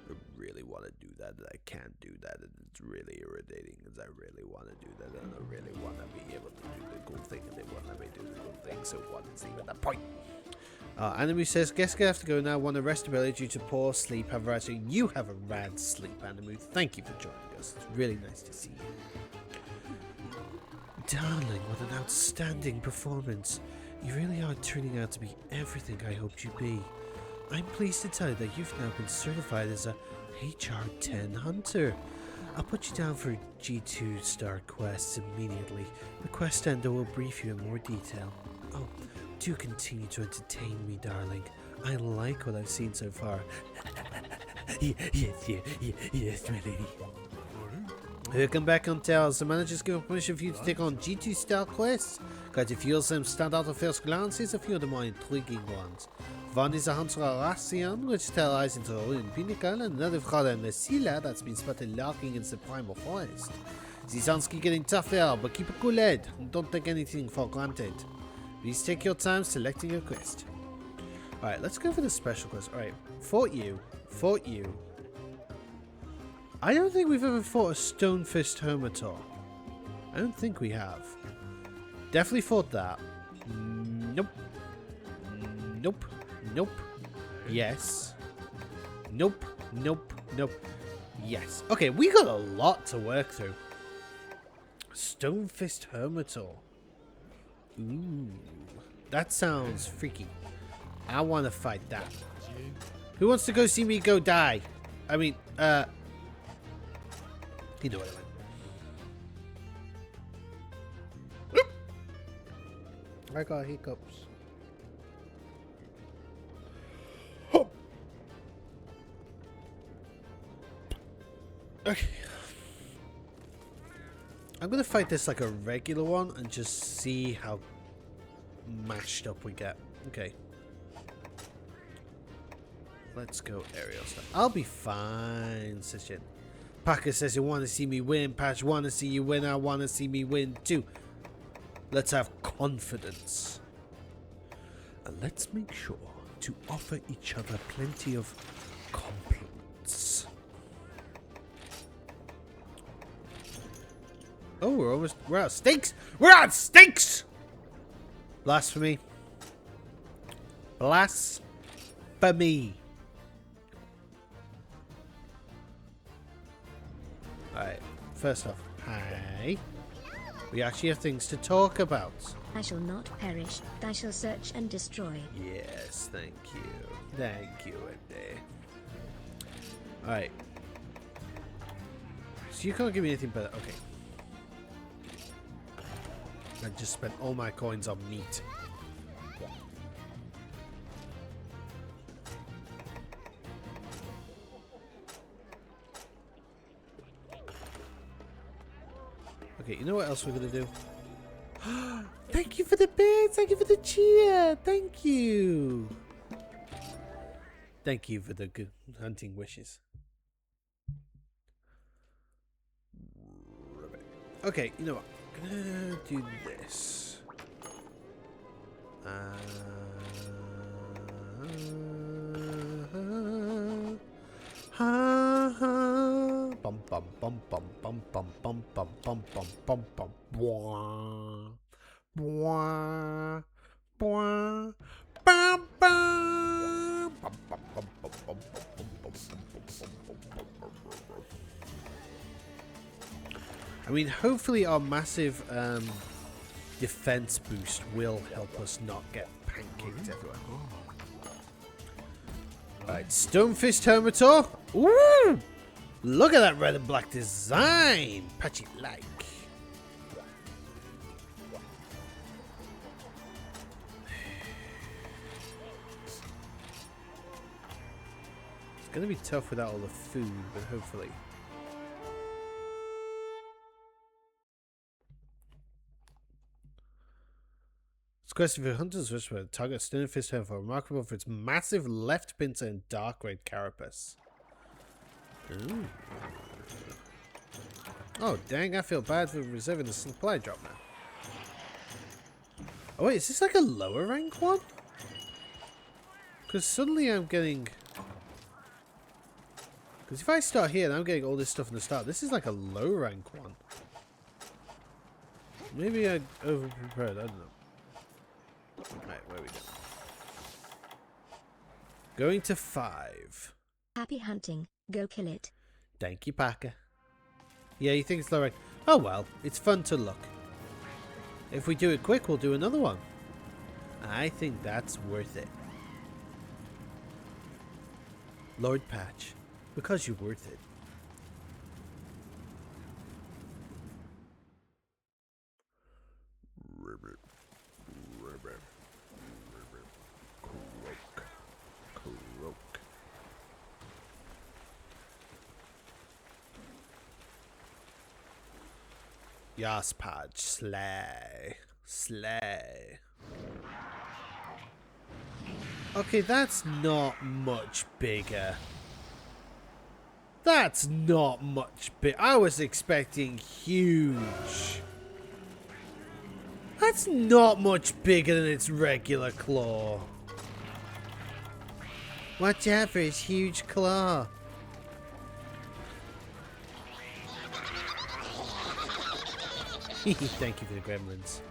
I really want to do that, and I can't do that, and it's really irritating because I really want to do that, and I really want to be able to do the cool thing, and they won't let me do the cool thing, so what is even the point? Anime says, guess I have to go now. Want to rest ability due to poor sleep. Have a rad sleep. You have a rad sleep, Anime. Thank you for joining us. It's really nice to see you. Darling, what an outstanding performance. You really are turning out to be everything I hoped you'd be. I'm pleased to tell you that you've now been certified as a HR-10 hunter. I'll put you down for G2 star quests immediately. The quest ender will brief you in more detail. Oh, do continue to entertain me, darling. I like what I've seen so far. Yes, my lady. Welcome back on Tales. The manager's given permission for you to take on G2 style quests. Quite a few of them stand out at first glance. Here's a few of the more intriguing ones. One is a hunter Aracian, which ties into a ruined pinnacle, and another called a Nesila that's been spotted lurking in the primal forest. These hunts keep getting tougher, but keep a cool head and don't take anything for granted. Please take your time selecting your quest. Alright, let's go for the special quest. Alright, fought you. I don't think we've ever fought a Stone Fist Hermitor. I don't think we have. Definitely fought that. Nope. Yes. Nope. Yes. Okay, we got a lot to work through. Stone Fist Hermitor. Ooh. That sounds freaky. I want to fight that. Who wants to go see me go die? I mean, you know what I meant. I got hiccups. Okay. I'm gonna fight this like a regular one and just see how mashed up we get. Okay. Let's go aerial stuff. I'll be fine, Sishin. Packer says you want to see me win. Patch want to see you win. I want to see me win too. Let's have confidence. And let's make sure to offer each other plenty of compliments. Oh, we're out of stakes. We're out of stakes. Blasphemy. Blasphemy. Alright, first off, hi. We actually have things to talk about. I shall not perish. I shall search and destroy. Yes, thank you. Thank you, Andy. Alright. So you can't give me anything better. Okay. I just spent all my coins on meat. Okay, you know what else we're gonna do? Thank you for the bits! Thank you for the cheer! Thank you! Thank you for the good hunting wishes. Okay, you know what? I'm gonna do this. Bum bum bum bum bum bum bum bum bum bum bum bum. Bwah bwah bwah bum bum bum bum bum bum bum bum. I mean, hopefully our massive defense boost will help us not get pancaked everywhere. Alright, Stonefist Hermitor. Ooh! Look at that red and black design. Patchy like. It's gonna be tough without all the food, but hopefully. It's a question for Hunter's Whisper. Target Stonefist Hermitor, remarkable for its massive left pincer and dark red carapace. Ooh. Oh, dang, I feel bad for reserving the supply drop now. Oh, wait, is this like a lower rank one? Because suddenly I'm getting... Because if I start here and I'm getting all this stuff in the start, this is like a low rank one. Maybe I over-prepared, I don't know. Right, where we go? Going to 5. Happy hunting. Go kill it. Thank you, Packer. Yeah, you think it's low rank? Oh well, it's fun to look. If we do it quick, we'll do another one. I think that's worth it. Lord Patch, because you're worth it. Yas, Patch, slay. Slay. Okay, that's not much bigger. That's not much big. I was expecting huge. That's not much bigger than its regular claw. Watch out for his huge claw. Thank you for the gremlins.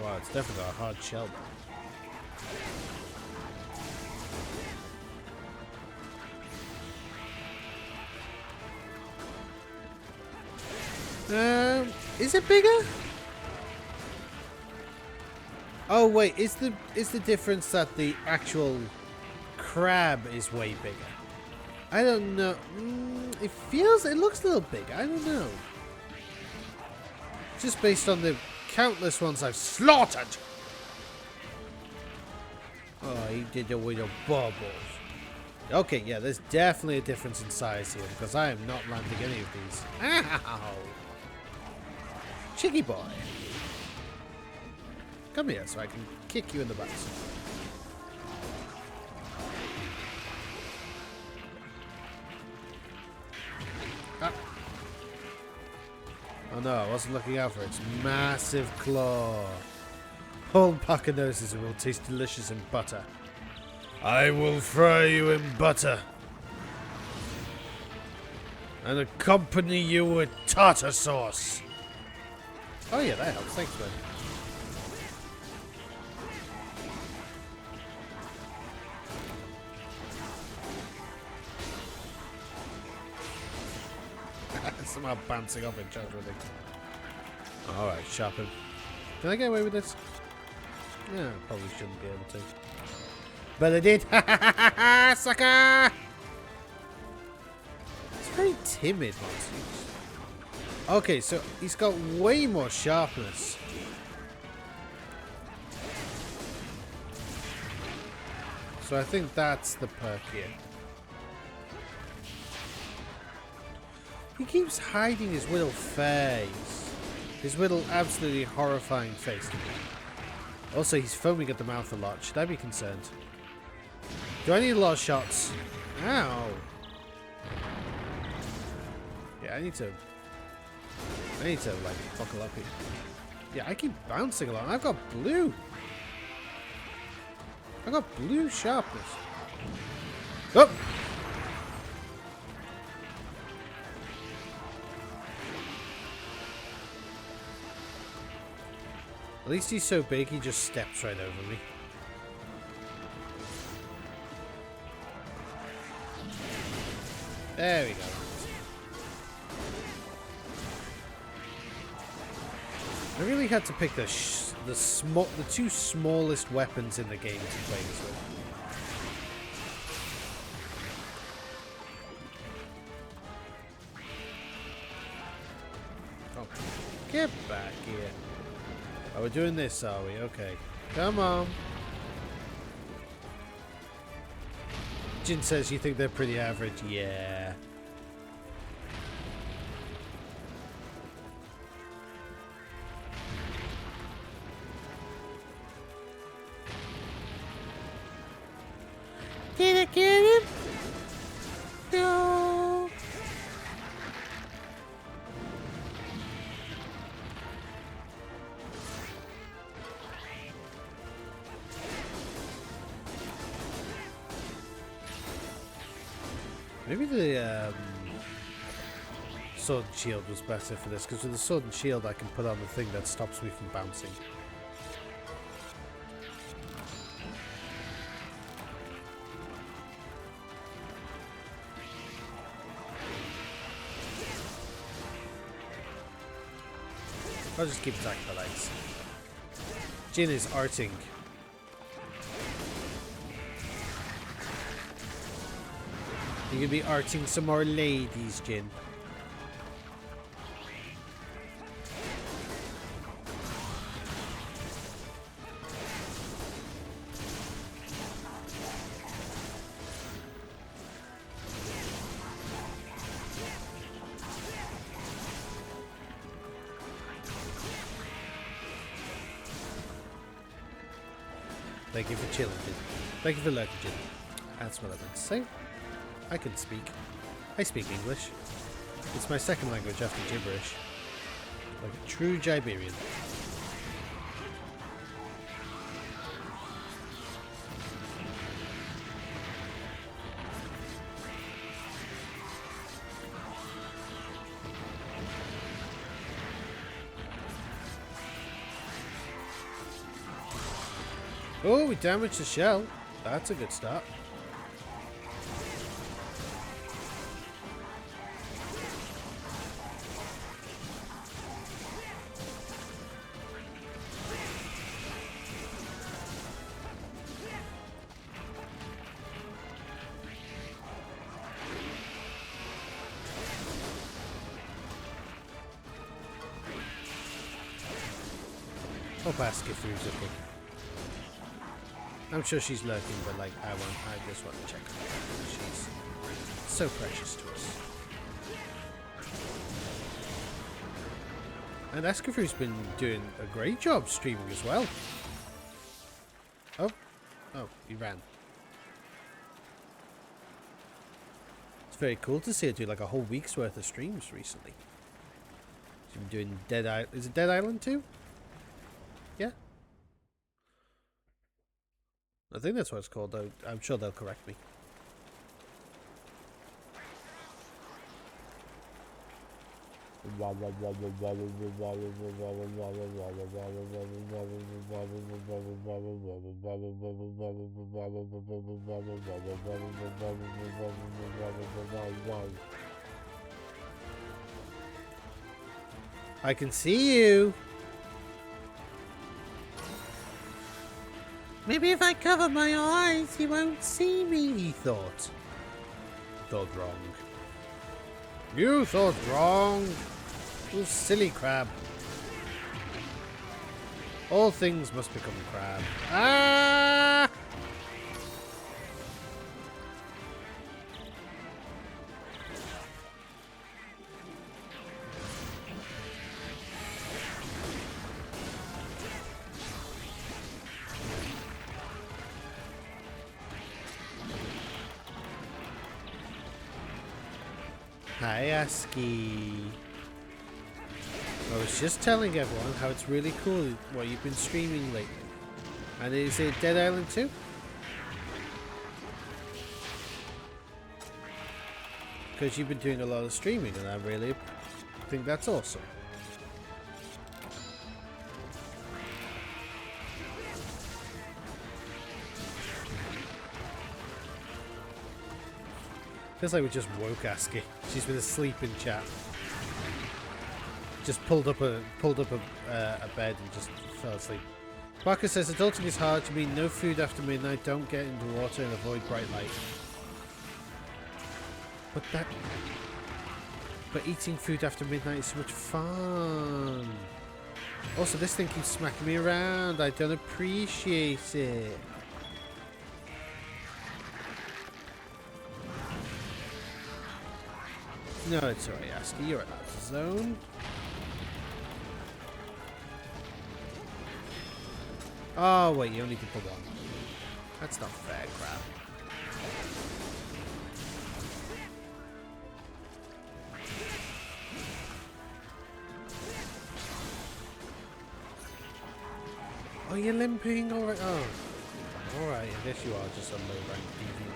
Wow, it's definitely got a hard shell though. Is it bigger? Oh wait, is the difference that the actual crab is way bigger? I don't know. It looks a little big. I don't know. Just based on the countless ones I've slaughtered. Oh, he did it with the bubbles. Okay, yeah, there's definitely a difference in size here because I am not landing any of these. Ow! Chicky boy. Come here so I can kick you in the butt. Ah. Oh no, I wasn't looking out for its massive claw. Whole pack of noses will taste delicious in butter. I will fry you in butter. And accompany you with tartar sauce. Oh yeah, that helps. Thanks, man. Somehow bouncing off each other with it. Alright, sharpen. Can I get away with this? Yeah, probably shouldn't be able to. But I did! Ha ha ha ha! Sucker! It's very timid, Monty. Okay, so he's got way more sharpness. So I think that's the perk here. He keeps hiding his little face. His little absolutely horrifying face to me. Also, he's foaming at the mouth a lot. Should I be concerned? Do I need a lot of shots? Ow. Yeah, I need to like buckle up here. Yeah, I keep bouncing along. I've got blue. I've got blue sharpness. Oh! At least he's so big, he just steps right over me. There we go. I really had to pick the two smallest weapons in the game to play this with. Oh, get back here. Oh, we're doing this, are we? Okay. Come on. Jin says you think they're pretty average. Yeah. Did I get him? No. Maybe the sword and shield was better for this, because with the sword and shield I can put on the thing that stops me from bouncing. I'll just keep attacking the legs. Jin is arting. You could be arting some more ladies, Jin. Thank you for chilling, Jin. Thank you for lurking, Jin. That's what I meant to say. I can speak. I speak English. It's my second language after gibberish. Like a true Giberian. Oh, we damaged the shell. That's a good start. Hope Askifru's okay. I'm sure she's lurking, but like I just want to check on her. She's so precious to us. And Askifru's been doing a great job streaming as well. Oh, he ran. It's very cool to see her do like a whole week's worth of streams recently. She's been doing Dead Island. Is it Dead Island 2? Yeah. I think that's what it's called, though. I'm sure they'll correct me. I can see you. Maybe if I cover my eyes, he won't see me, he thought. Thought wrong. You thought wrong. You silly crab. All things must become crab. Ah! Hi, ASCII. I was just telling everyone how it's really cool what you've been streaming lately. And is it Dead Island 2? Because you've been doing a lot of streaming and I really think that's awesome. Feels like we just woke ASCII. She's been asleep in chat. Just pulled up a bed and just fell asleep. Parker says adulting is hard to mean no food after midnight, don't get into water and avoid bright light. But eating food after midnight is so much fun. Also, this thing keeps smacking me around. I don't appreciate it. No, it's alright, ASCII. You're allowed to zone. Oh, wait, you only did the one. That's not fair, crap. Oh, you're limping? Alright. Oh. Alright, I guess you are just a low rank deviant.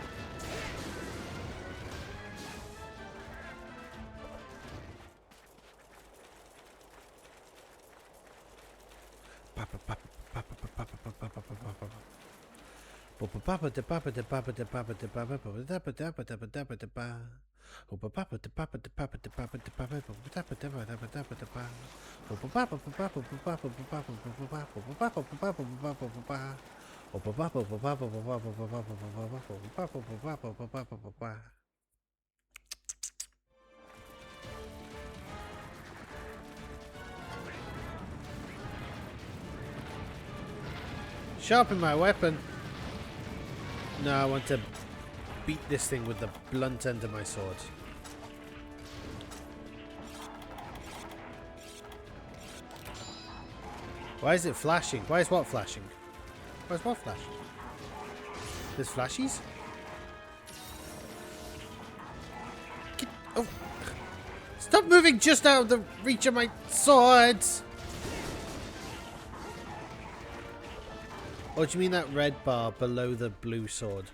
Sharpen my weapon. No, I want to beat this thing with the blunt end of my sword. Why is it flashing? Why is what flashing? Why is what flashing? There's flashies? Get, oh. Stop moving just out of the reach of my swords! Or do you mean that red bar below the blue sword?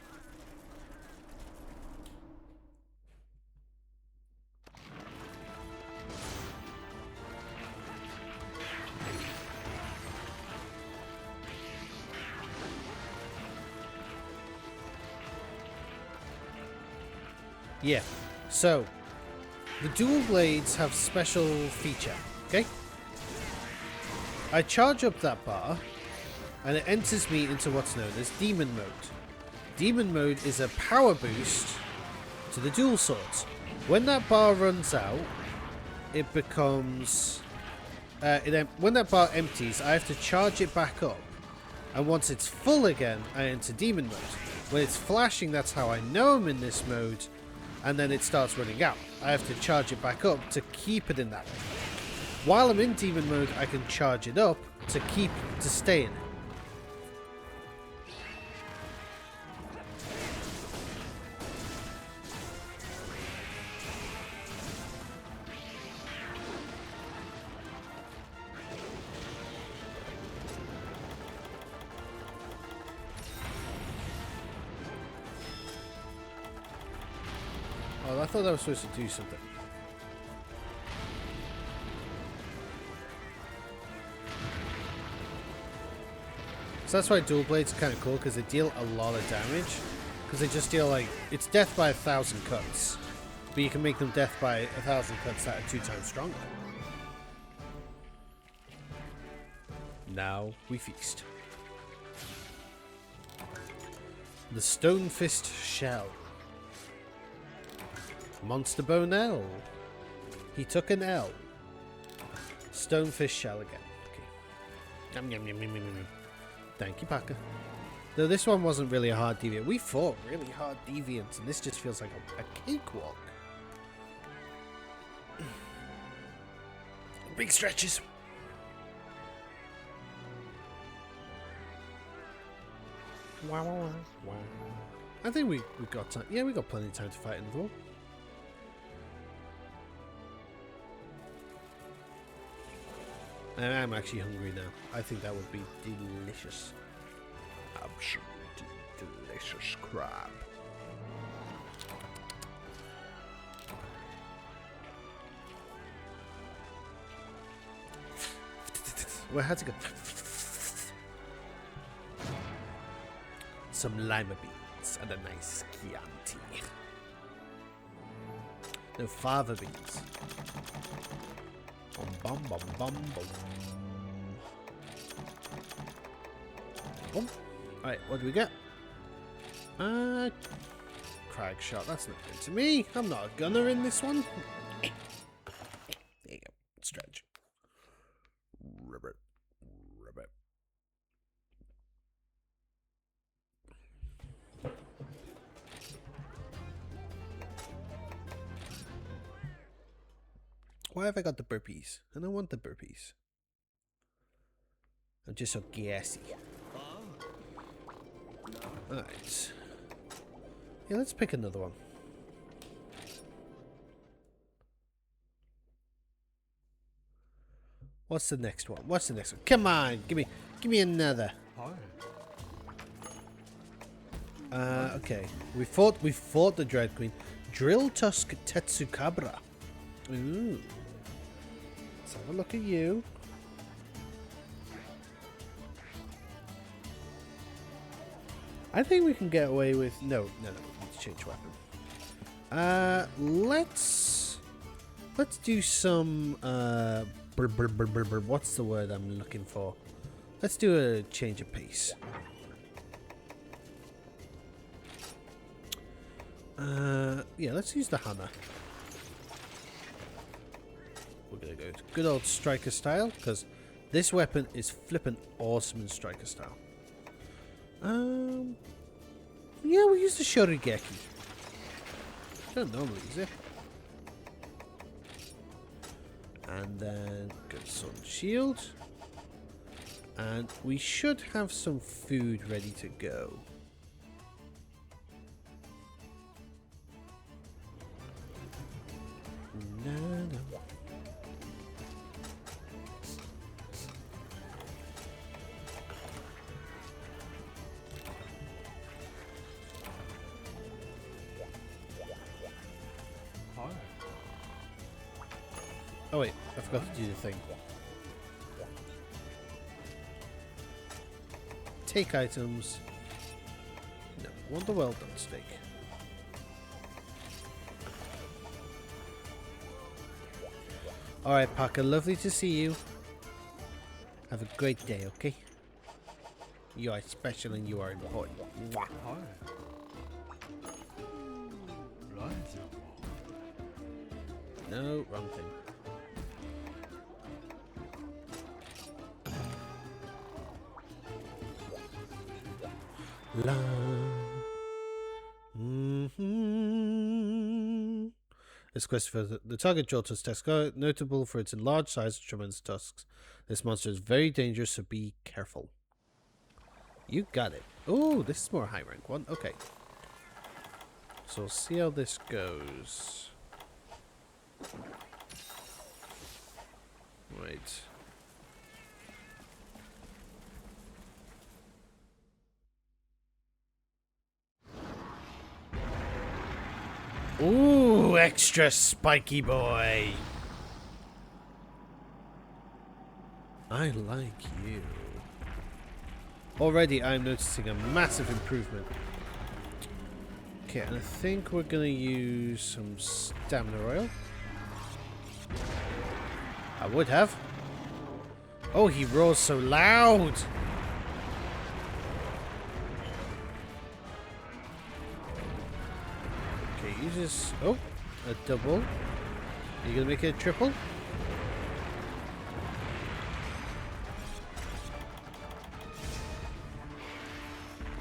Yeah, so the dual blades have special feature, okay? I charge up that bar and it enters me into what's known as Demon Mode. Demon Mode is a power boost to the dual swords. When that bar runs out, it becomes when that bar empties, I have to charge it back up. And once it's full again, I enter demon mode. When it's flashing, that's how I know I'm in this mode. And then it starts running out. I have to charge it back up to keep it in that mode. While I'm in demon mode, I can charge it up to stay in it. Oh, I thought I was supposed to do something. So that's why dual blades are kind of cool, because they deal a lot of damage. Because they just deal like, it's death by 1,000 cuts. But you can make them death by 1,000 cuts that are 2 times stronger. Now we feast. The Stone Fist Shell. Monster Bone L. He took an L. Stonefish Shell again. Okay. Yum, yum, yum, yum, yum, yum. Thank you, Packer. Though this one wasn't really a hard deviant. We fought really hard deviants, and this just feels like a cakewalk. Big stretches. Wow, wow, wow, wow. I think we got time. Yeah, we got plenty of time to fight another one. And I'm actually hungry now. I think that would be delicious. Absolutely delicious crab. Where had to go? Some lima beans and a nice Chianti. No, fava beans. Bum, bum, bum, bum. Boom. Alright, what do we get? Crag shot. That's not good to me. I'm not a gunner in this one. There you go. Stretch. Ribbit. Ribbit. Why have I got the burpees? I don't want the burpees. I'm just so gassy. Alright. Yeah, let's pick another one. What's the next one? What's the next one? Come on, give me another. Okay. We fought the Dread Queen. Drill Tusk Tetsukabra. Ooh. Let's have a look at you. I think we can get away with... No. Let's change weapon. Let's do some... what's the word I'm looking for? Let's do a change of pace. Yeah, let's use the hammer. We're gonna go to good old striker style, because this weapon is flippin' awesome in striker style. Yeah, we'll use the Shorigeki. Don't normally use it. And then good sword and shield. And we should have some food ready to go. Oh wait, I forgot to do the thing. Take items. No, want the well done steak. Alright, Parker, lovely to see you. Have a great day, okay? You are special and you are important. Mwah. No, wrong thing. La. Mm-hmm. This quest for the target Joltos tusk, notable for its enlarged size and tremendous tusks. This monster is very dangerous, so be careful. You got it. Oh, this is more high rank one. Okay. So we'll see how this goes. Right. Ooh, extra spiky boy. I like you. Already I'm noticing a massive improvement. Okay, and I think we're going to use some stamina oil. I would have. Oh, he roars so loud. Okay, you just... Oh, a double. Are you going to make it a triple?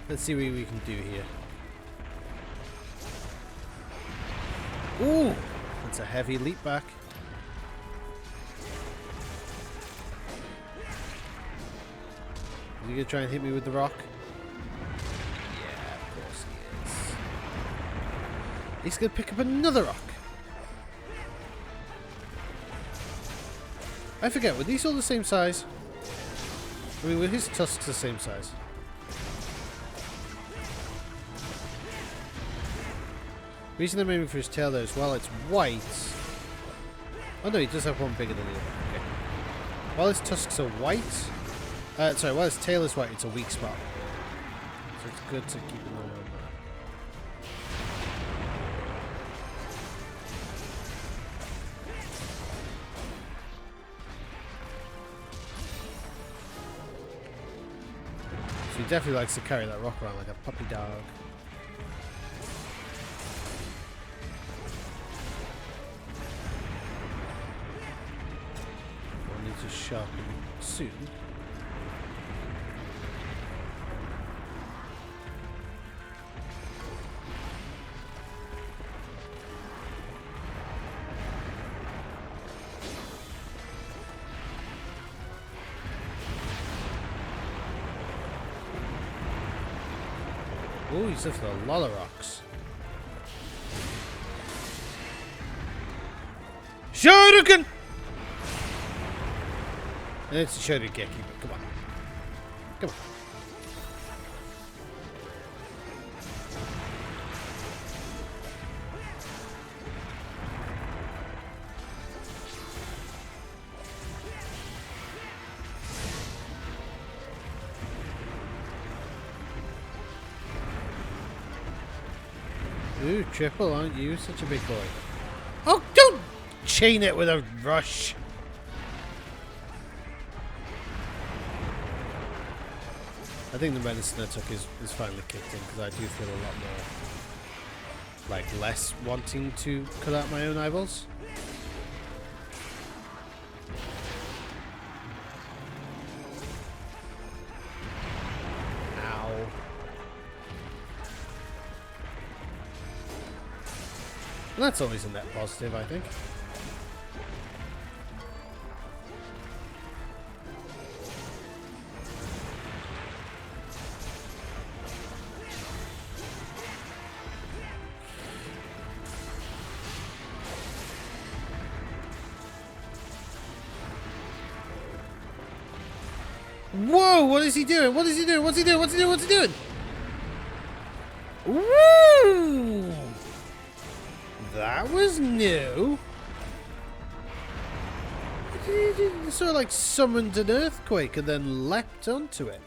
Let's see what we can do here. Ooh, that's a heavy leap back. Is he gonna try and hit me with the rock? Yeah, of course he is. He's gonna pick up another rock. I forget, were these all the same size? I mean, were his tusks the same size? The reason I'm aiming for his tail though is while it's white. Oh no, he does have one bigger than the other. Okay. While his tusks are white, sorry, while his tail is white, it's a weak spot. So it's good to keep an eye on that. So he definitely likes to carry that rock around like a puppy dog. Sharpen soon. Oh, he's lifted a lot of rocks. Shuriken! It's a Shurikeki, but come on. Come on. Ooh, triple, aren't you such a big boy? Oh, don't chain it with a rush. I think the medicine I took is finally kicked in because I do feel a lot more like less wanting to cut out my own eyeballs. Ow. And that's always a net positive, I think. Whoa, what is he doing? What is he doing? What's he doing? What's he doing? What's he doing? Woo! That was new. He sort of like summoned an earthquake and then leapt onto it.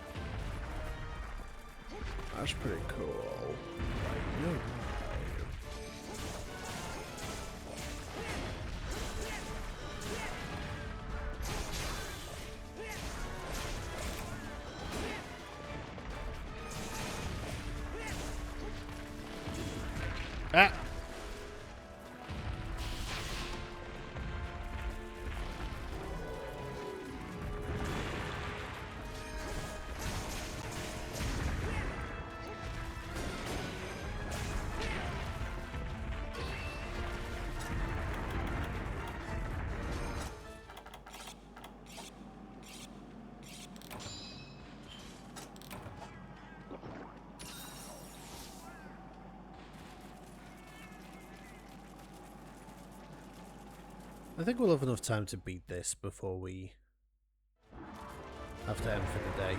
That's pretty cool. Right, Ah! I think we'll have enough time to beat this before we have to end for the day.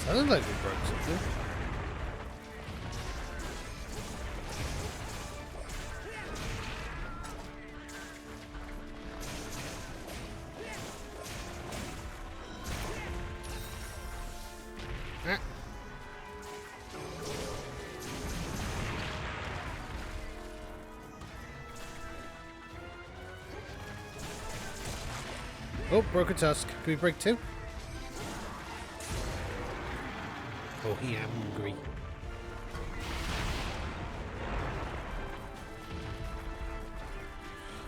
Sounded like we broke something. Ah. Oh, broke a tusk. Can we break two? Oh, he hungry.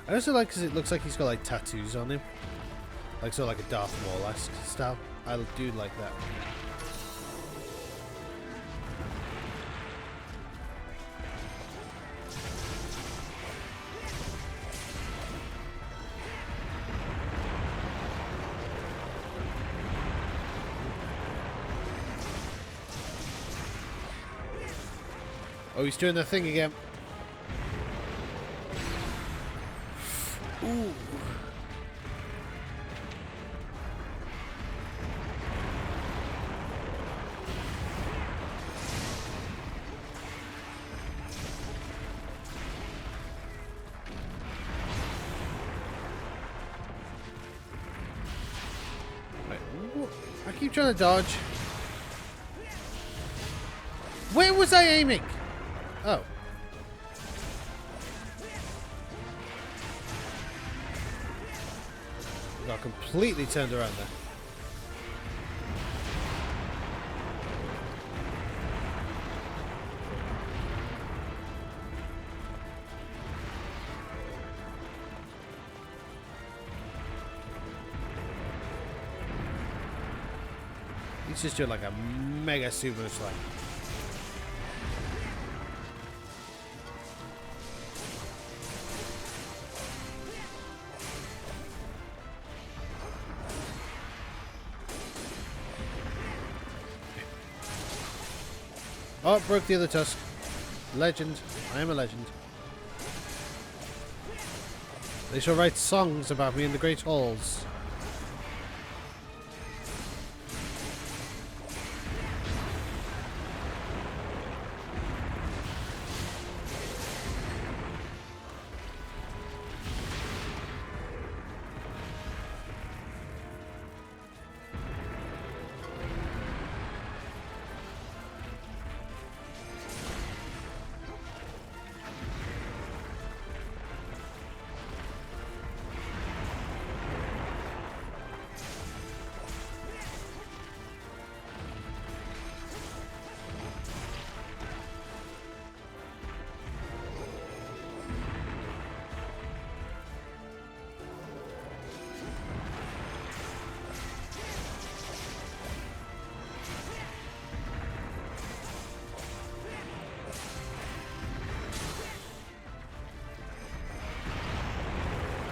I also like because it looks like he's got like tattoos on him, like sort of like a Darth Maul-esque style. I do like that. Oh, he's doing the thing again. Ooh. Wait, I keep trying to dodge. Where was I aiming? Oh. I got completely turned around there. He's just doing like a mega super slam. Oh, broke the other tusk. Legend. I am a legend. They shall write songs about me in the great halls.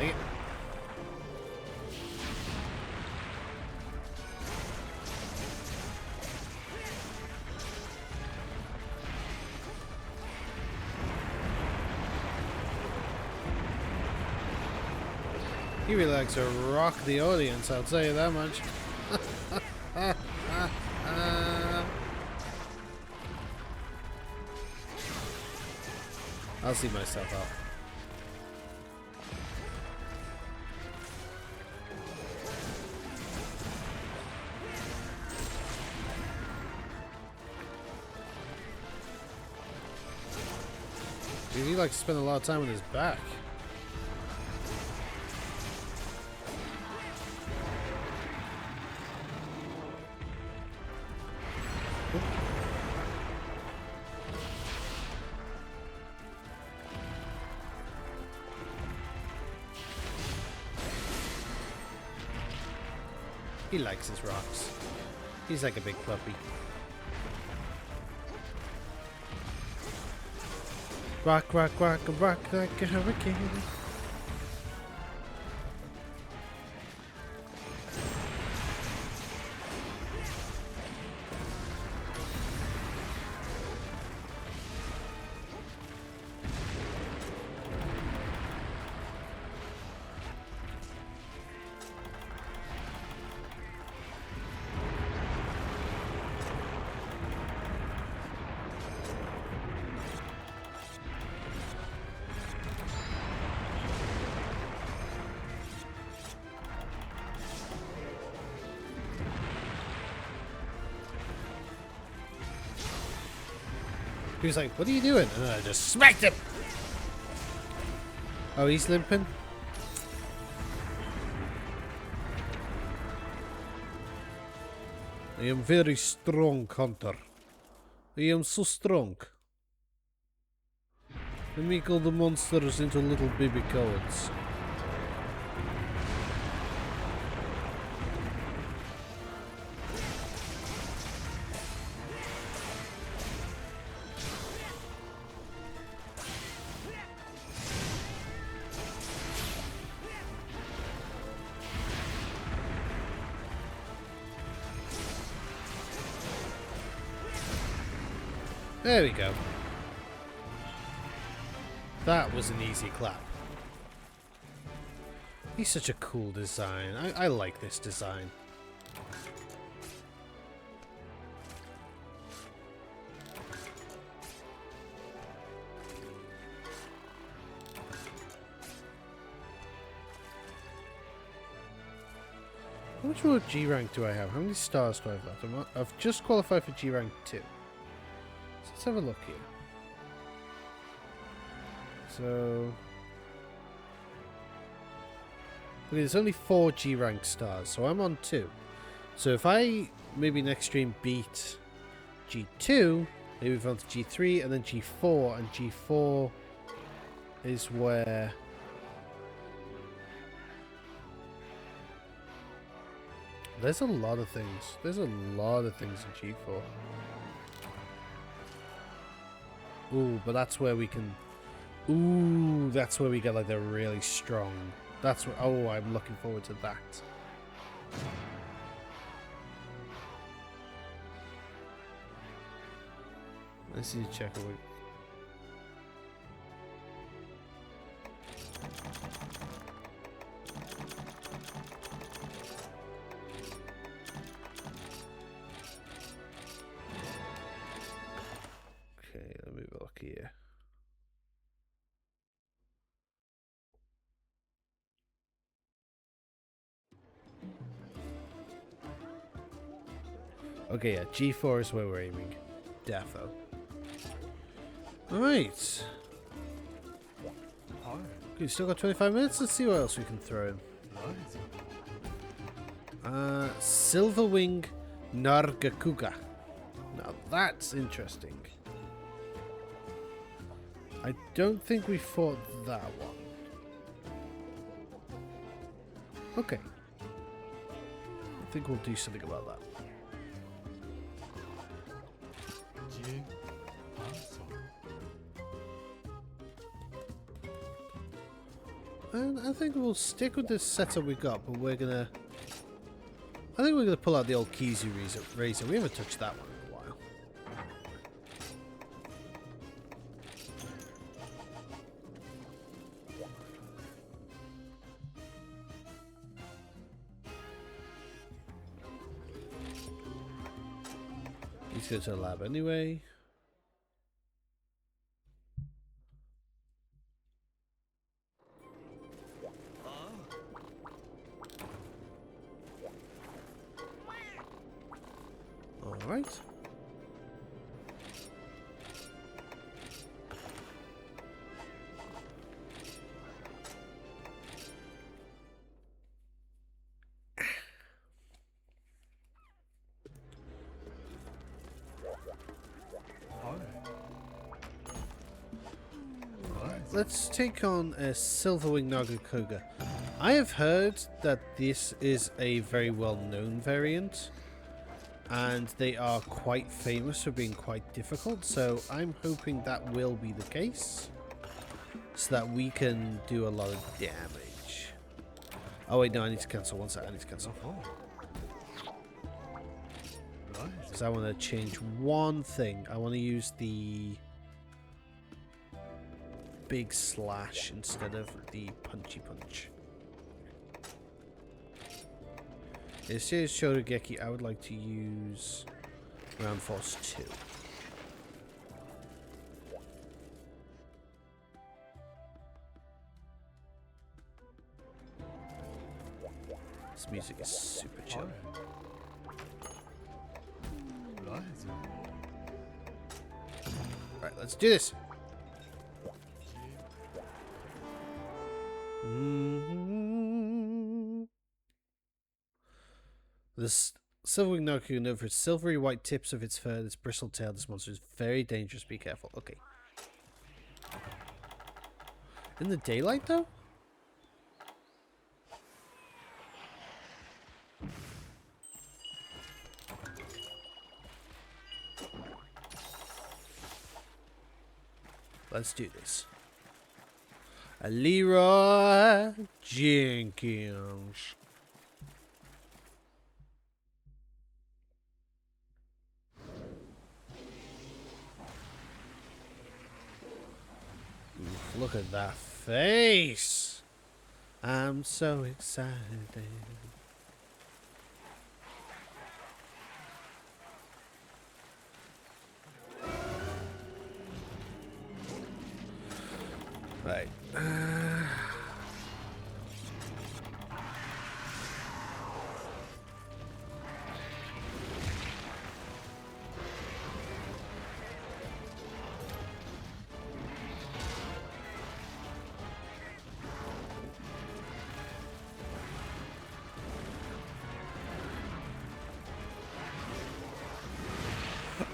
Dang it. He really likes to rock the audience, I'll tell you that much. I'll see myself out. Dude, he likes to spend a lot of time on his back. He likes his rocks. He's like a big puppy. Rock, rock, rock, rock like a hurricane. He was like, what are you doing? And then I just smacked him! Oh, he's limping? I am very strong, Hunter. I am so strong. I make all the monsters into little baby cowards. There we go. That was an easy clap. He's such a cool design. I like this design. How much more G rank do I have? How many stars do I have left? I've just qualified for G rank 2. Let's have a look here. So, okay, there's only 4 G rank stars, so I'm on 2. So if I maybe next stream beat G2, maybe move on to G3 and then G4, and G4 is where there's a lot of things. There's a lot of things in G4. Ooh, but that's where we can... Ooh, that's where we get like the really strong... That's what... Oh, I'm looking forward to that. Let's see, check a week. Okay, let me look here. Okay, yeah, G4 is where we're aiming. Defo. Alright. Okay, still got 25 minutes. Let's see what else we can throw in. Silverwing Nargacuga. Now that's interesting. I don't think we fought that one. Okay. I think we'll do something about that. And I think we'll stick with this setup we got, but we're gonna... I think we're gonna pull out the old Kizu razor. We haven't touched that one in a while. He's going to the lab anyway. Alright. Let's take on a Silverwing Nargacuga. I have heard that this is a very well-known variant, and they are quite famous for being quite difficult, so I'm hoping that will be the case, so that we can do a lot of damage. Oh wait, no, I need to cancel one sec. I need to cancel. Because I want to change one thing. I want to use the big slash instead of the punchy punch. Instead of Shotogeki, I would like to use Round Force 2. This music is super chill. Right, let's do this. This Silverwing Narcoon, over its silvery white tips of its fur and its bristled tail, this monster is very dangerous. Be careful. Okay. In the daylight, though? Let's do this. Leroy Jenkins. Oof, look at that face. I'm so excited. Right.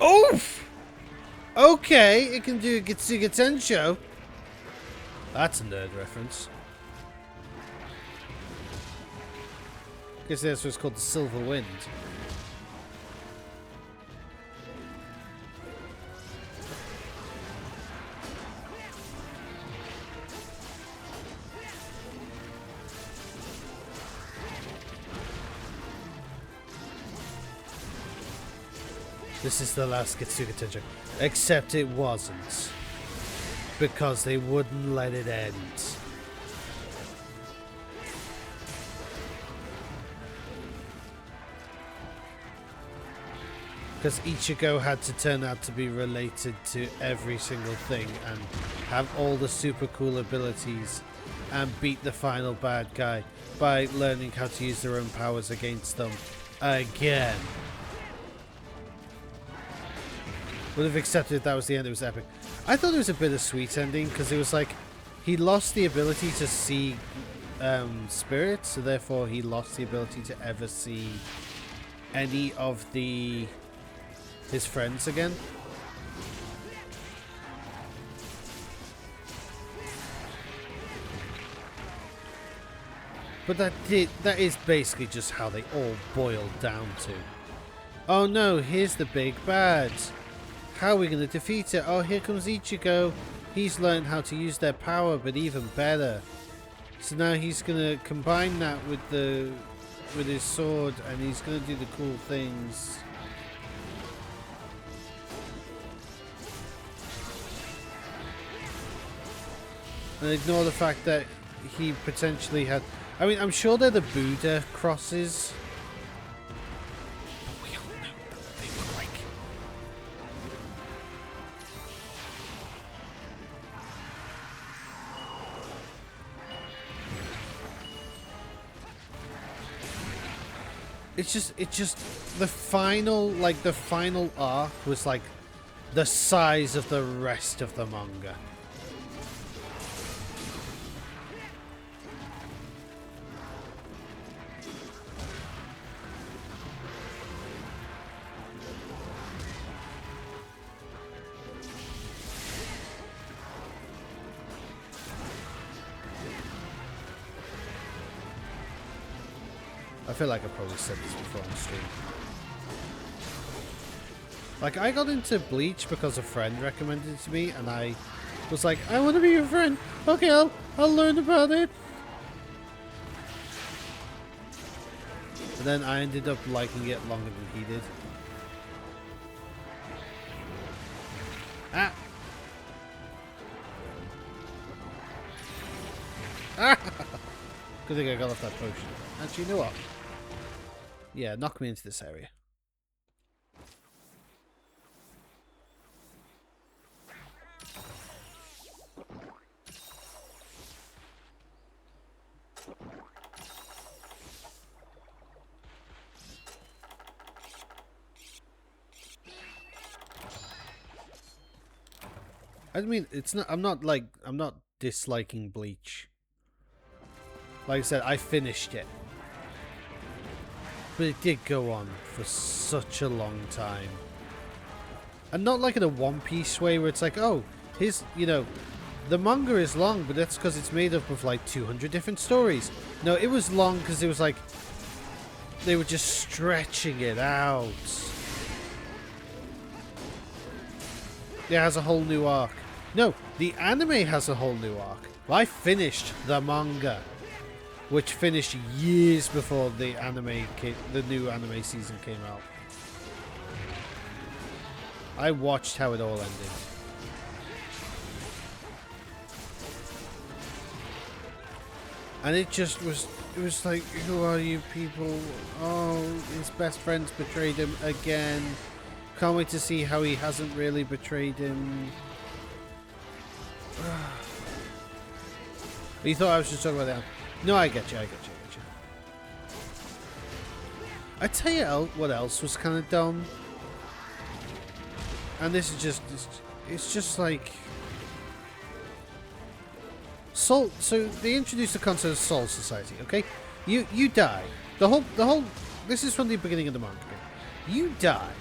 Oof! Okay, it can do Getsuga Tensho. That's a nerd reference. Guess that's what's called the Silver Wind. This is the last Getsuga Tensho. Except it wasn't. Because they wouldn't let it end. Because Ichigo had to turn out to be related to every single thing and have all the super cool abilities and beat the final bad guy by learning how to use their own powers against them again. Would have accepted that was the end. It was epic. I thought it was a bittersweet ending because it was like he lost the ability to see spirits, so therefore he lost the ability to ever see any of his friends again. But that is basically just how they all boiled down to. Oh no, here's the big bad. How are we going to defeat it? Oh, here comes Ichigo. He's learned how to use their power, but even better. So now he's going to combine that with his sword, and he's going to do the cool things. And ignore the fact that he potentially had... I mean, I'm sure they're the Buddha crosses. But we all know that they look like... It's just the final arc was like the size of the rest of the manga. feel like I probably said this before on stream. Like, I got into Bleach because a friend recommended it to me, and I was like, I want to be your friend. Okay, I'll learn about it. And then I ended up liking it longer than he did. Ah! Ah! Good thing I got off that potion. Actually, you know what? Yeah, knock me into this area. I mean, it's not. I'm not disliking Bleach. Like I said, I finished it, but it did go on for such a long time, and not like in a One Piece way where it's like, oh, the manga is long, but that's because it's made up of like 200 different stories. No, it was long because it was like they were just stretching it out. It has a whole new arc. No, the anime has a whole new arc. I finished the manga, which finished years before the new anime season came out. I watched how it all ended. And it just was, it was like, who are you people? Oh, his best friends betrayed him again. Can't wait to see how he hasn't really betrayed him. You thought I was just talking about that? No, I get you. I tell you what else was kind of dumb, and this is just—it's just like Soul. So they introduced the concept of Soul Society. Okay, you die. The whole. This is from the beginning of the manga. You die,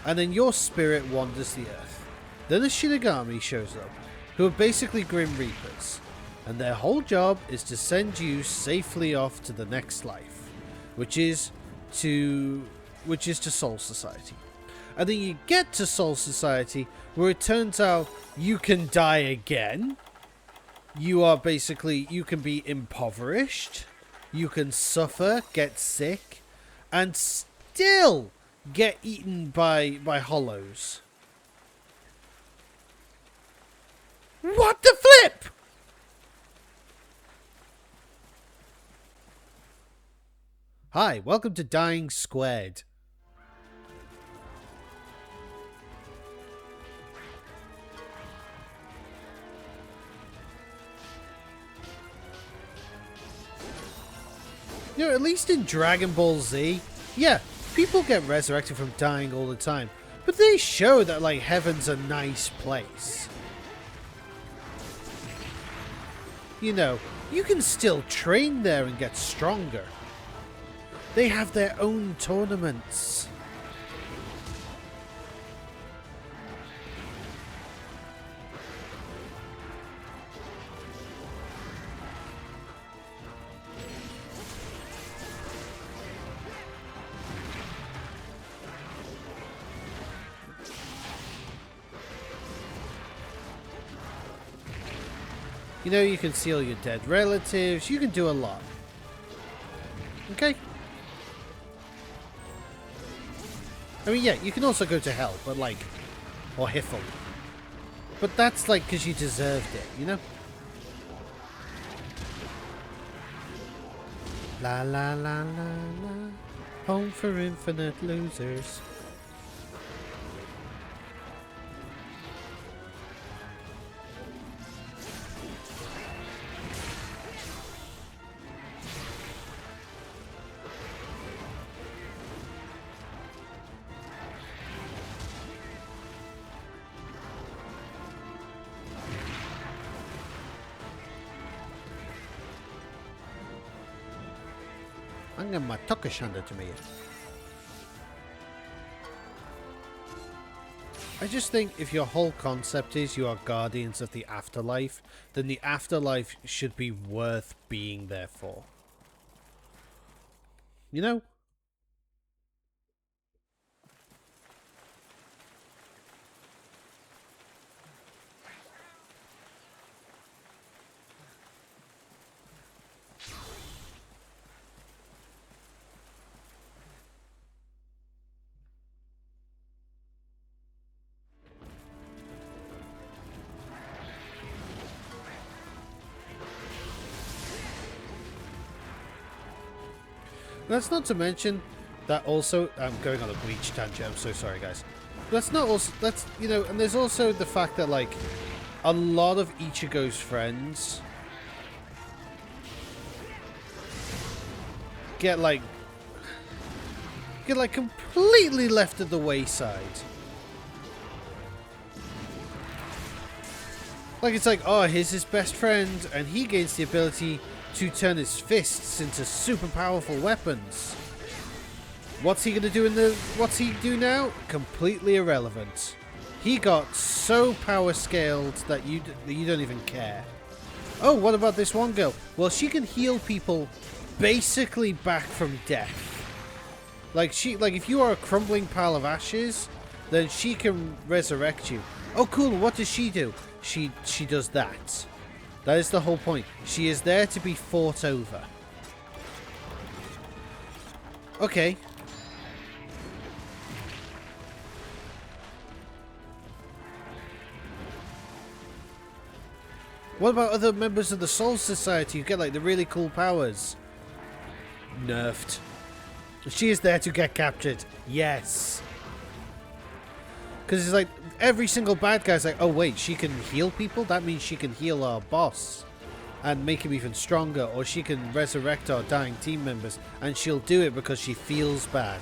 and then your spirit wanders the earth. Then a Shinigami shows up, who are basically Grim Reapers, and their whole job is to send you safely off to the next life, which is to Soul Society. And then you get to Soul Society, where it turns out you can die again. You can be impoverished, you can suffer, get sick, and still get eaten by hollows. What the flip? Hi, welcome to Dying Squared. You know, at least in Dragon Ball Z, yeah, people get resurrected from dying all the time, but they show that, like, heaven's a nice place. You know, you can still train there and get stronger. They have their own tournaments. You know, you can seal your dead relatives. You can do a lot. Okay? I mean, yeah, you can also go to hell, but like... or Hiffle. But that's like because you deserved it, you know? La la la la la. Home for infinite losers. I'm getting my tuckish handed to me. I just think if your whole concept is you are guardians of the afterlife, then the afterlife should be worth being there for. You know? That's not to mention that also, I'm going on a Bleach tangent, I'm so sorry guys. That's not also, that's, you know, and there's also the fact that like, a lot of Ichigo's friends get like completely left at the wayside. Like it's like, oh, here's his best friend and he gains the ability to turn his fists into super powerful weapons. What's he gonna do what's he do now? Completely irrelevant. He got so power scaled that you don't even care. Oh, what about this one girl? Well, she can heal people basically back from death. Like if you are a crumbling pile of ashes, then she can resurrect you. Oh cool, what does she do? She does that. That is the whole point. She is there to be fought over. Okay. What about other members of the Soul Society who get like the really cool powers? Nerfed. She is there to get captured. Yes. Because it's like every single bad guy's like, oh wait, she can heal people? That means she can heal our boss and make him even stronger, or she can resurrect our dying team members, and she'll do it because she feels bad.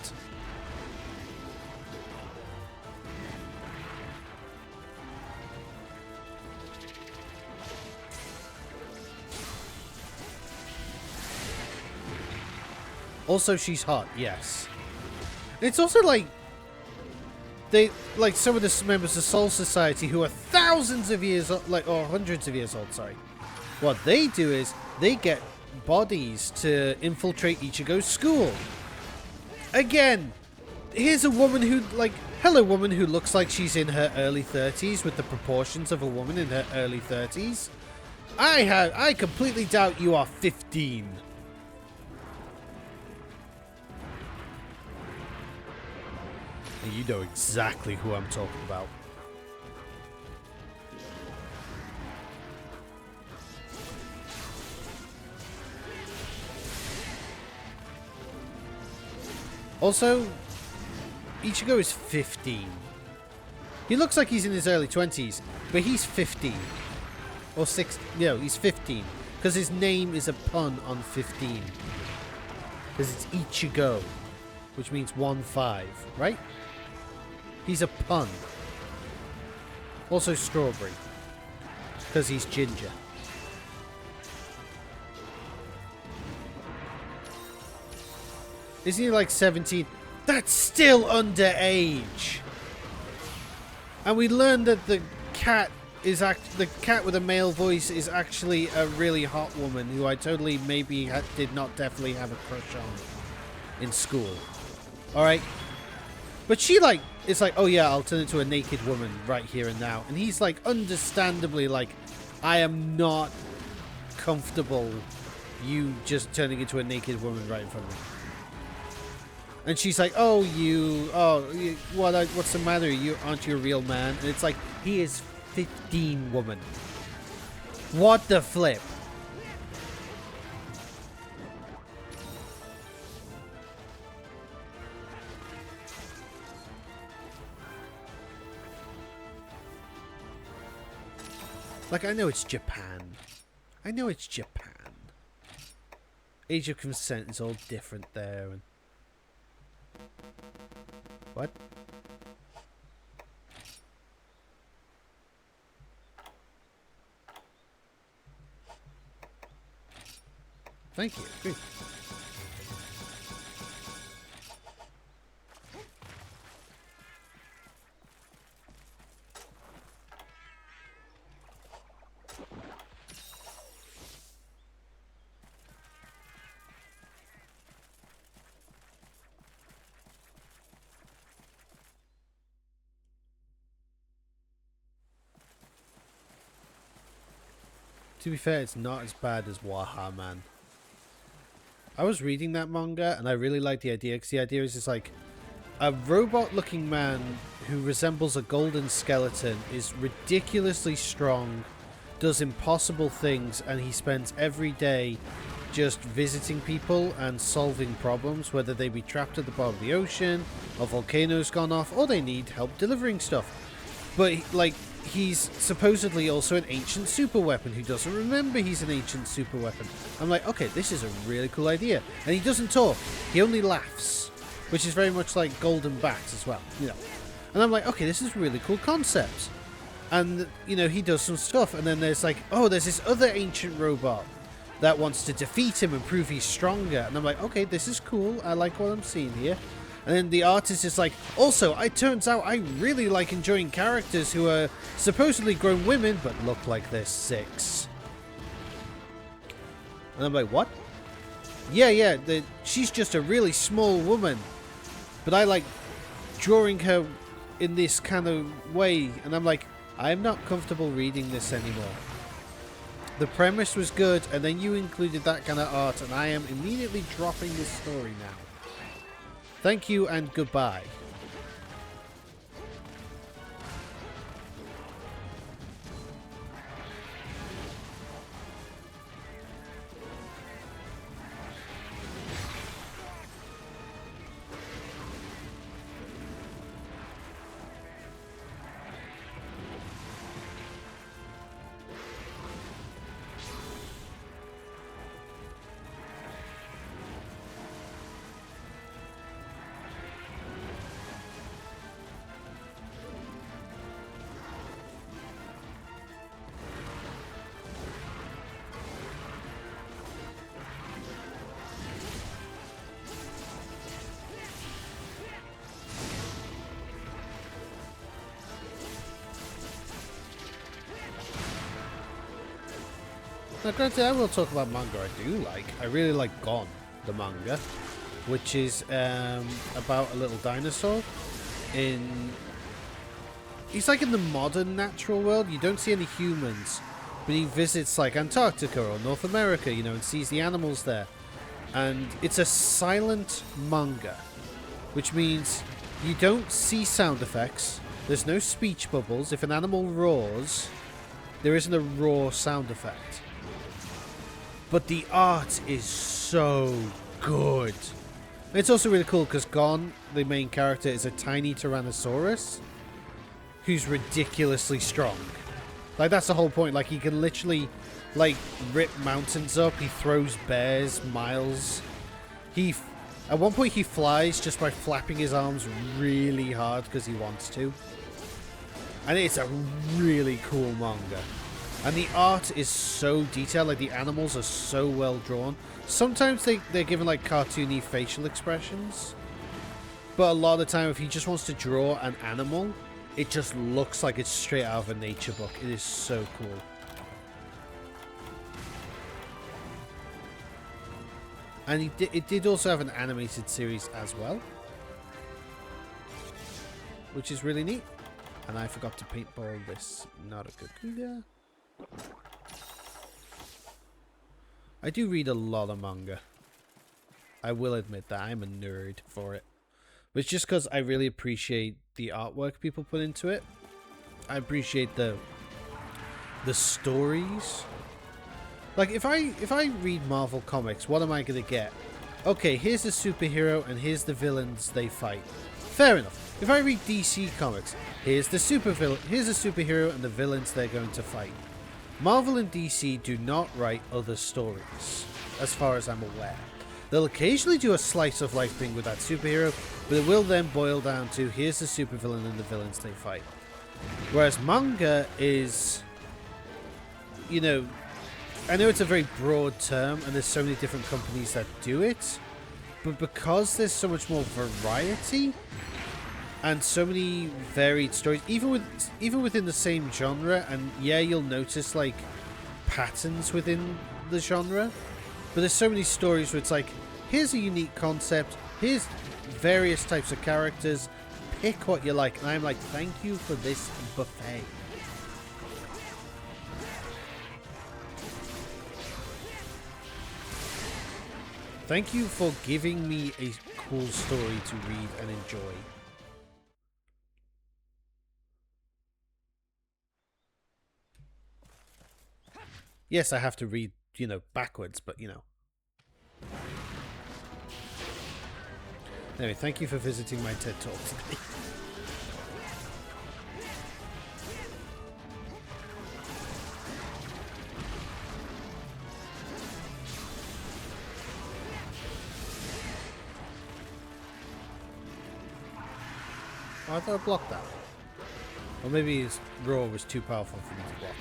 Also, she's hot, yes. It's also like they like some of the members of Soul Society who are thousands of years old, like, or hundreds of years old, sorry. What they do is they get bodies to infiltrate Ichigo's school. Again, here's a woman who, like, hello woman who looks like she's in her early 30s with the proportions of a woman in her early 30s. I completely doubt you are 15. And you know exactly who I'm talking about. Also, Ichigo is 15. He looks like he's in his early 20s, but he's 15. Or 6. No, he's 15. Because his name is a pun on 15. Because it's Ichigo, which means 1-5, right? He's a pun. Also strawberry. Because he's ginger. Isn't he like 17? That's still underage. And we learned that the cat is the cat with a male voice is actually a really hot woman who I totally maybe did not definitely have a crush on in school. All right, but she like it's like, oh yeah, I'll turn into a naked woman right here and now, and he's like understandably like, I am not comfortable you just turning into a naked woman right in front of me. And she's like, oh, what's the matter? You aren't you a real man? And it's like, he is 15, woman. What the flip? Like, I know it's Japan. I know it's Japan. Age of consent is all different there. And what? Thank you. Good. to be fair, it's not as bad as Waha Man. I was reading that manga and I really like the idea, because the idea is it's like a robot-looking man who resembles a golden skeleton is ridiculously strong, does impossible things, and he spends every day just visiting people and solving problems, whether they be trapped at the bottom of the ocean, a volcano's gone off, or they need help delivering stuff. But he's supposedly also an ancient super weapon who doesn't remember he's an ancient super weapon. I'm like, okay, this is a really cool idea. And he doesn't talk, he only laughs, which is very much like Golden Bat as well, you know. And I'm like, okay, this is a really cool concept. And, you know, he does some stuff, and then there's like, oh, there's this other ancient robot that wants to defeat him and prove he's stronger. And I'm like, okay, this is cool. I like what I'm seeing here. And then the artist is like, also, it turns out I really like enjoying characters who are supposedly grown women, but look like they're 6. And I'm like, what? Yeah, she's just a really small woman. But I like drawing her in this kind of way. And I'm like, I'm not comfortable reading this anymore. The premise was good, and then you included that kind of art, and I am immediately dropping this story now. Thank you and goodbye. Now, granted, I will talk about manga I do like. I really like Gon, the manga, which is about a little dinosaur in... He's like in the modern natural world. You don't see any humans, but he visits like Antarctica or North America, you know, and sees the animals there. And it's a silent manga, which means you don't see sound effects. There's no speech bubbles. If an animal roars, there isn't a roar sound effect. But the art is so good. And it's also really cool because Gon, the main character, is a tiny Tyrannosaurus who's ridiculously strong. Like, that's the whole point. Like, he can literally, like, rip mountains up. He throws bears miles. At one point, he flies just by flapping his arms really hard because he wants to. And it's a really cool manga. And the art is so detailed, like the animals are so well drawn. Sometimes they're given like cartoony facial expressions. But a lot of the time, if he just wants to draw an animal, it just looks like it's straight out of a nature book. It is so cool. And it did also have an animated series as well, which is really neat. And I forgot to paintball this Narakukuga. I do read a lot of manga. I will admit that. I'm a nerd for it. But it's just because I really appreciate the artwork people put into it. I appreciate the stories. Like, if I read Marvel Comics, what am I going to get? Okay, here's the superhero and here's the villains they fight. Fair enough. If I read DC Comics, here's the superhero and the villains they're going to fight. Marvel and DC do not write other stories, as far as I'm aware. They'll occasionally do a slice of life thing with that superhero, but it will then boil down to here's the supervillain and the villains they fight. Whereas manga is, you know, I know it's a very broad term and there's so many different companies that do it, but because there's so much more variety and so many varied stories, even within the same genre, and yeah, you'll notice like patterns within the genre, but there's so many stories where it's like, here's a unique concept, here's various types of characters, pick what you like, and I'm like, thank you for this buffet. Thank you for giving me a cool story to read and enjoy. Yes, I have to read, you know, backwards, but you know. Anyway, thank you for visiting my TED Talk today. Oh, I thought I blocked that. Or maybe his roar was too powerful for me to block.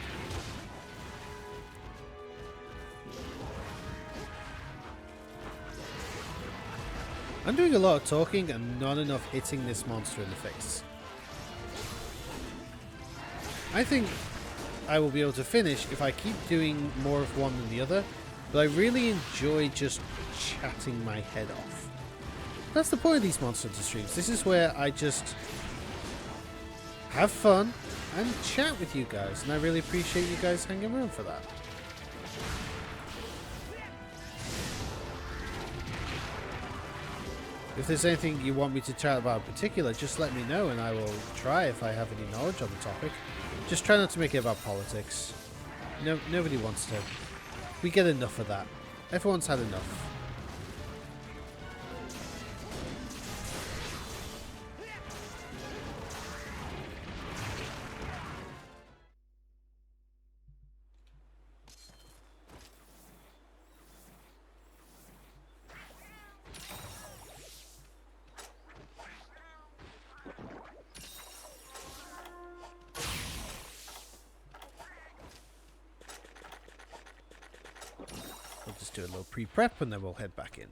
I'm doing a lot of talking and not enough hitting this monster in the face. I think I will be able to finish if I keep doing more of one than the other, but I really enjoy just chatting my head off. That's the point of these Monster Hunter streams. This is where I just have fun and chat with you guys, and I really appreciate you guys hanging around for that. If there's anything you want me to chat about in particular, just let me know and I will try if I have any knowledge on the topic. Just try not to make it about politics. No, nobody wants to. We get enough of that. Everyone's had enough. We'll just do a little pre-prep and then we'll head back in.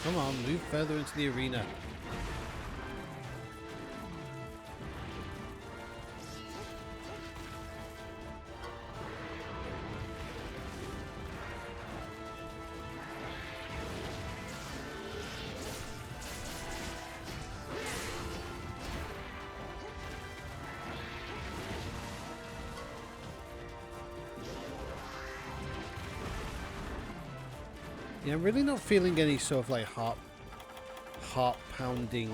Come on, move further into the arena. Yeah, I'm really not feeling any sort of like heart pounding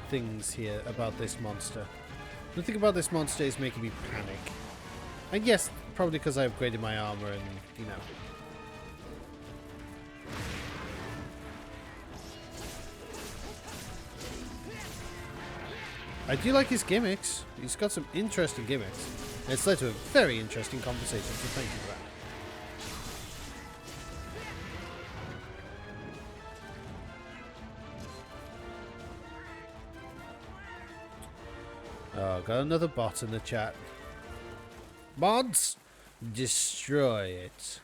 things here about this monster. Nothing about this monster is making me panic. And yes, probably because I upgraded my armor and, you know. I do like his gimmicks. He's got some interesting gimmicks. And it's led to a very interesting conversation, so thank you for that. Oh, got another bot in the chat. Mods, destroy it.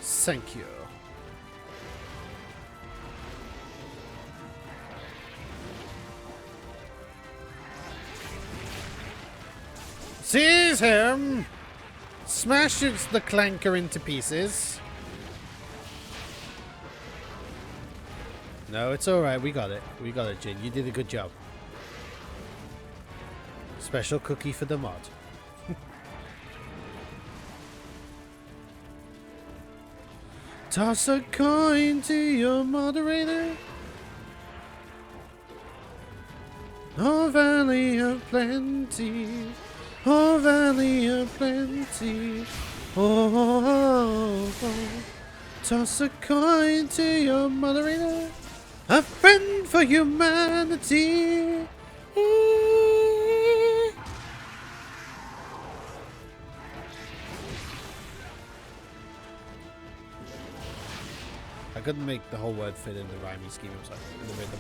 Thank you. Seize him! Smash the clanker into pieces. No, it's alright. We got it. We got it, Jin. You did a good job. Special cookie for the mod. Toss a coin to your moderator. Oh, valley of plenty. Oh, valley of plenty. Oh. Toss a coin to your moderator. A friend for humanity. I couldn't make the whole word fit in the rhyming scheme. I'm sorry, in the rhythm.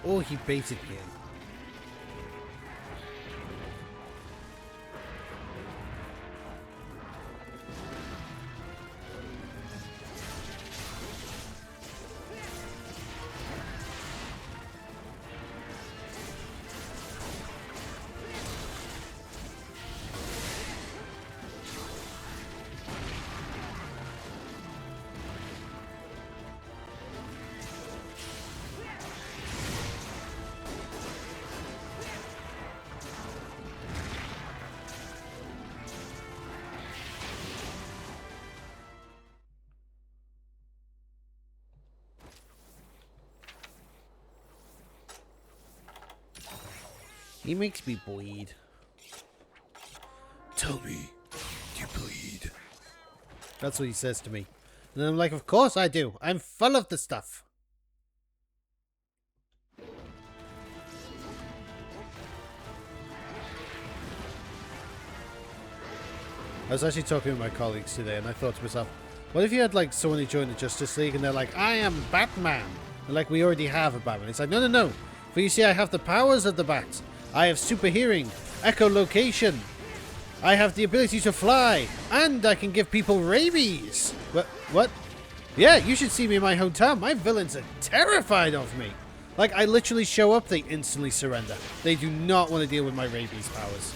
Oh, he baited me in. He makes me bleed. Tell me, do you bleed? That's what he says to me. And I'm like, of course I do. I'm full of the stuff. I was actually talking with my colleagues today, and I thought to myself, what if you had like someone who joined the Justice League and they're like, I am Batman. And like, we already have a Batman. It's like, no, no, no. For you see, I have the powers of the Bat. I have super hearing, echolocation. I have the ability to fly, and I can give people rabies. What? Yeah, you should see me in my hometown. My villains are terrified of me. Like, I literally show up, they instantly surrender. They do not want to deal with my rabies powers.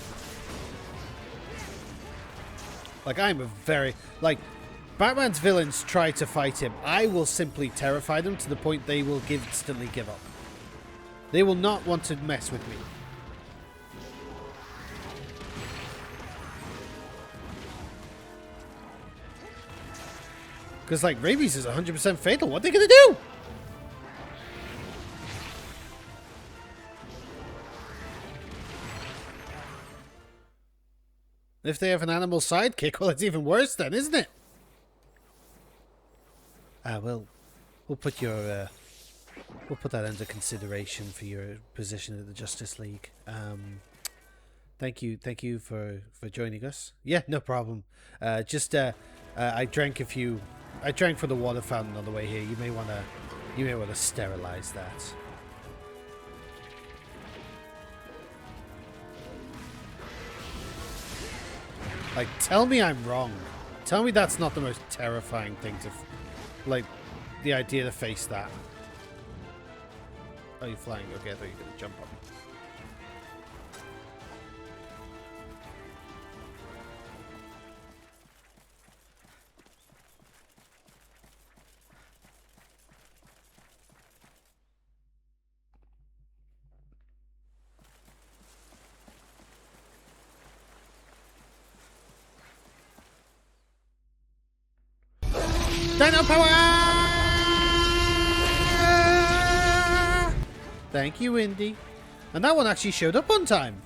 Like, I'm a very... Like, Batman's villains try to fight him. I will simply terrify them to the point they will instantly give up. They will not want to mess with me. Because, like, rabies is 100% fatal. What are they going to do? If they have an animal sidekick, well, it's even worse then, isn't it? We'll put your... we'll put that under consideration for your position at the Justice League. Thank you for joining us. Yeah, no problem. I drank a few... I drank from the water fountain on the way here. You may wanna sterilize that. Like, tell me I'm wrong. Tell me that's not the most terrifying thing to... Like, the idea to face that. Oh, you're flying. Okay, I thought you were gonna jump on me. Dino power! Thank you, Indy. And that one actually showed up on time.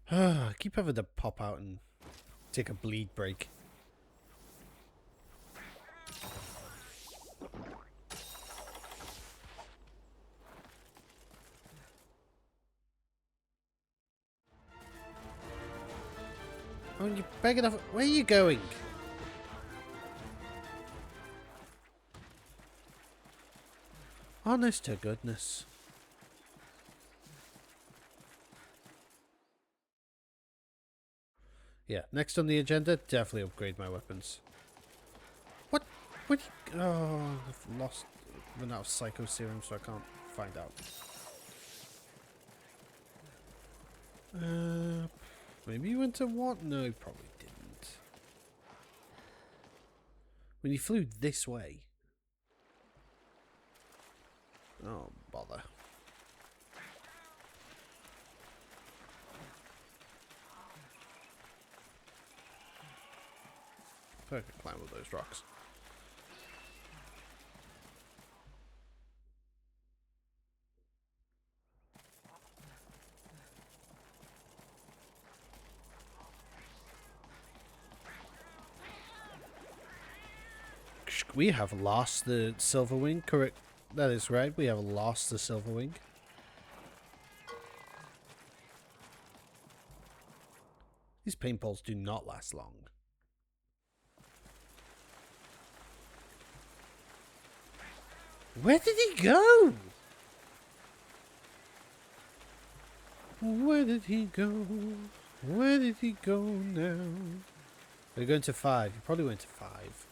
I keep having to pop out and take a bleed break. Oh, you're begging off. Where are you going? Honest to goodness. Yeah, next on the agenda, definitely upgrade my weapons. What? What? Oh, I've lost. Run out of Psycho Serum, so I can't find out. Maybe he went to what? No, he probably didn't. When he flew this way. Oh, bother. If I could climb up those rocks. We have lost the Silver Wing, correct? That is right, we have lost the Silver Wing. These paintballs do not last long. Where did he go? Where did he go? Where did he go now? We're going to 5. You probably went to 5.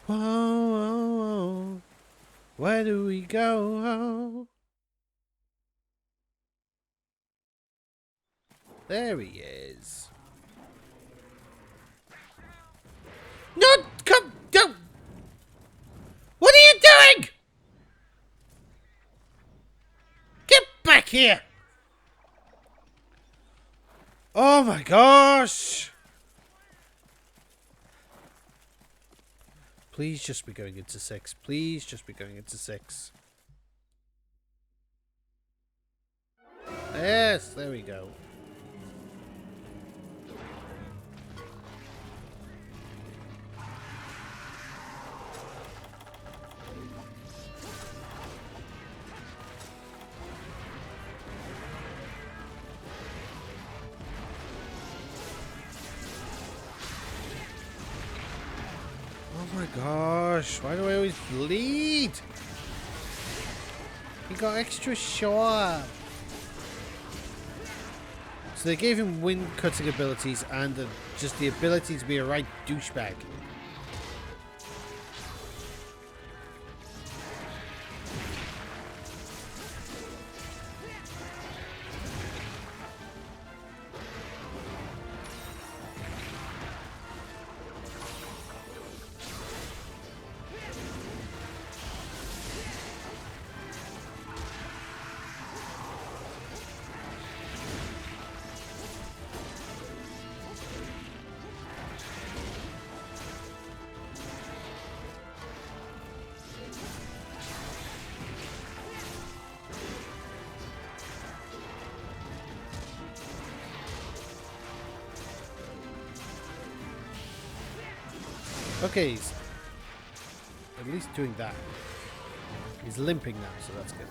Whoa, whoa, whoa. Where do we go? There he is. No, come, don't. What are you doing? Get back here. Oh my gosh. Please just be going into 6. Please just be going into 6. Yes, there we go. Oh my gosh, why do I always bleed? He got extra sharp. So they gave him wind cutting abilities and just the ability to be a right douchebag. Okay, he's at least doing that. He's limping now, so that's good.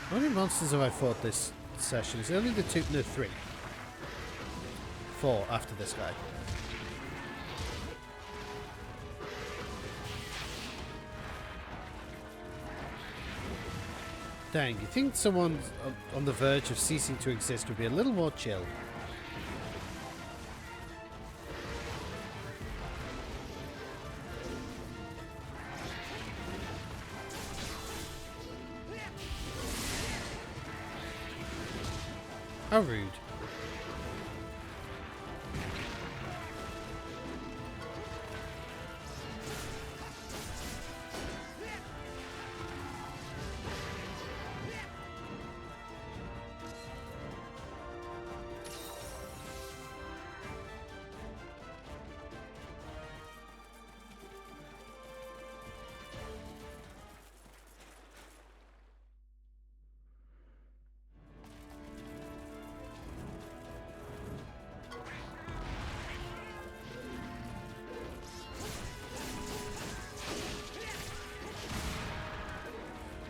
How many monsters have I fought this session? Is it only the 2? No, 3. 4 after this guy. Dang, you think someone on the verge of ceasing to exist would be a little more chill? How rude.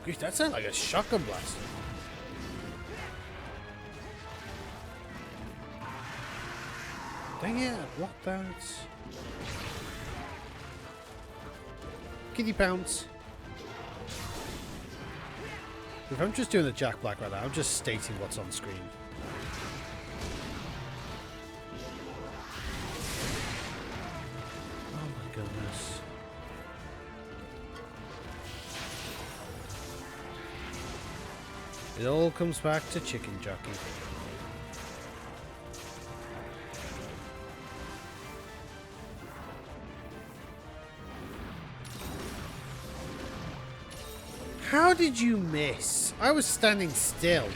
Grief, that sounds like a shotgun blast. Dang it, I blocked that. Kitty pounce. If I'm just doing the Jack Black right now, I'm just stating what's on screen. Oh my goodness. It all comes back to chicken jockey. How did you miss? I was standing still.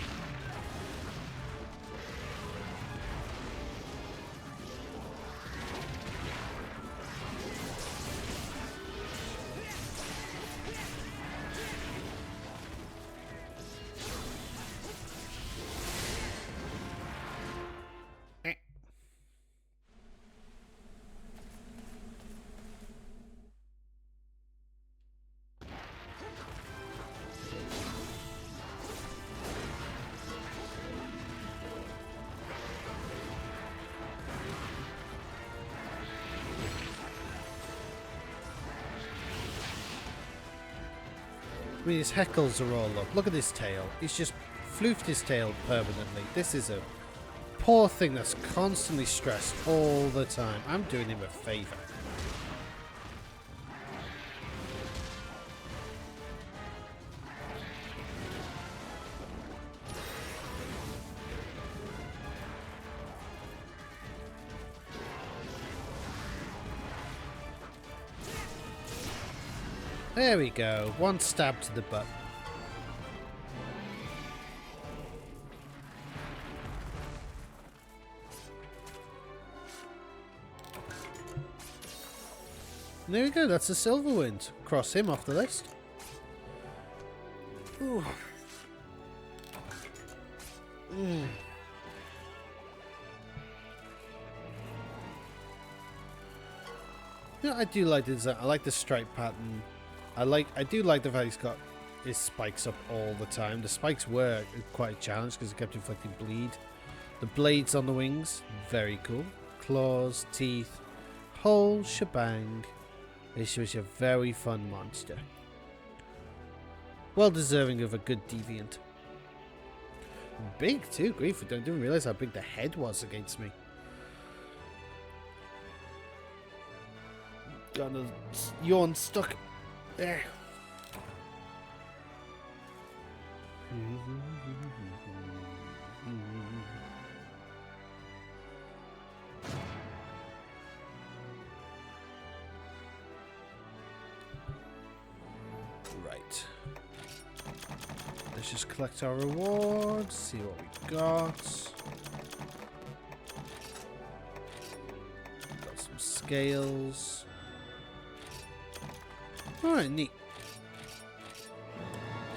I mean, his heckles are all up. Look at his tail. He's just floofed his tail permanently. This is a poor thing that's constantly stressed all the time. I'm doing him a favour. There we go. One stab to the butt. And there we go. That's a Silverwind. Cross him off the list. Ooh. Yeah, I do like the design. I like the stripe pattern. I do like the fact he's got his spikes up all the time. The spikes were quite a challenge because it kept inflicting bleed. The blades on the wings, very cool. Claws, teeth, whole shebang. This was a very fun monster. Well deserving of a good deviant. Big too, grief. I didn't realise how big the head was against me. Got a yawn stuck there. Right. Let's just collect our rewards, see what we got. Got some scales. Alright, neat.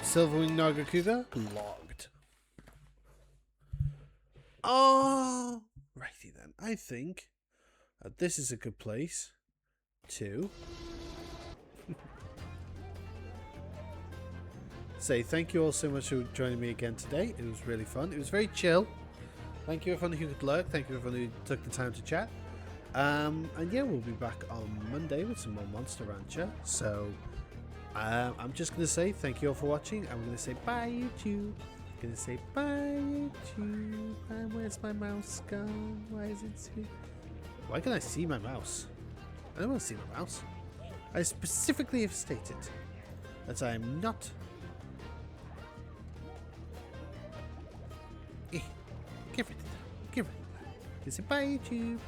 Silverwing Nagakuga logged. Oh, righty then. I think that this is a good place to say thank you all so much for joining me again today. It was really fun. It was very chill. Thank you everyone who could lurk. Thank you everyone who took the time to chat. And yeah, we'll be back on Monday with some more Monster Rancher. So I'm just going to say thank you all for watching. I'm going to say bye YouTube. I'm going to say bye YouTube. Where's my mouse gone? Why is it here? Why can I see my mouse? I don't want to see my mouse. I specifically have stated that I am not... Give it. Give it. Say bye YouTube.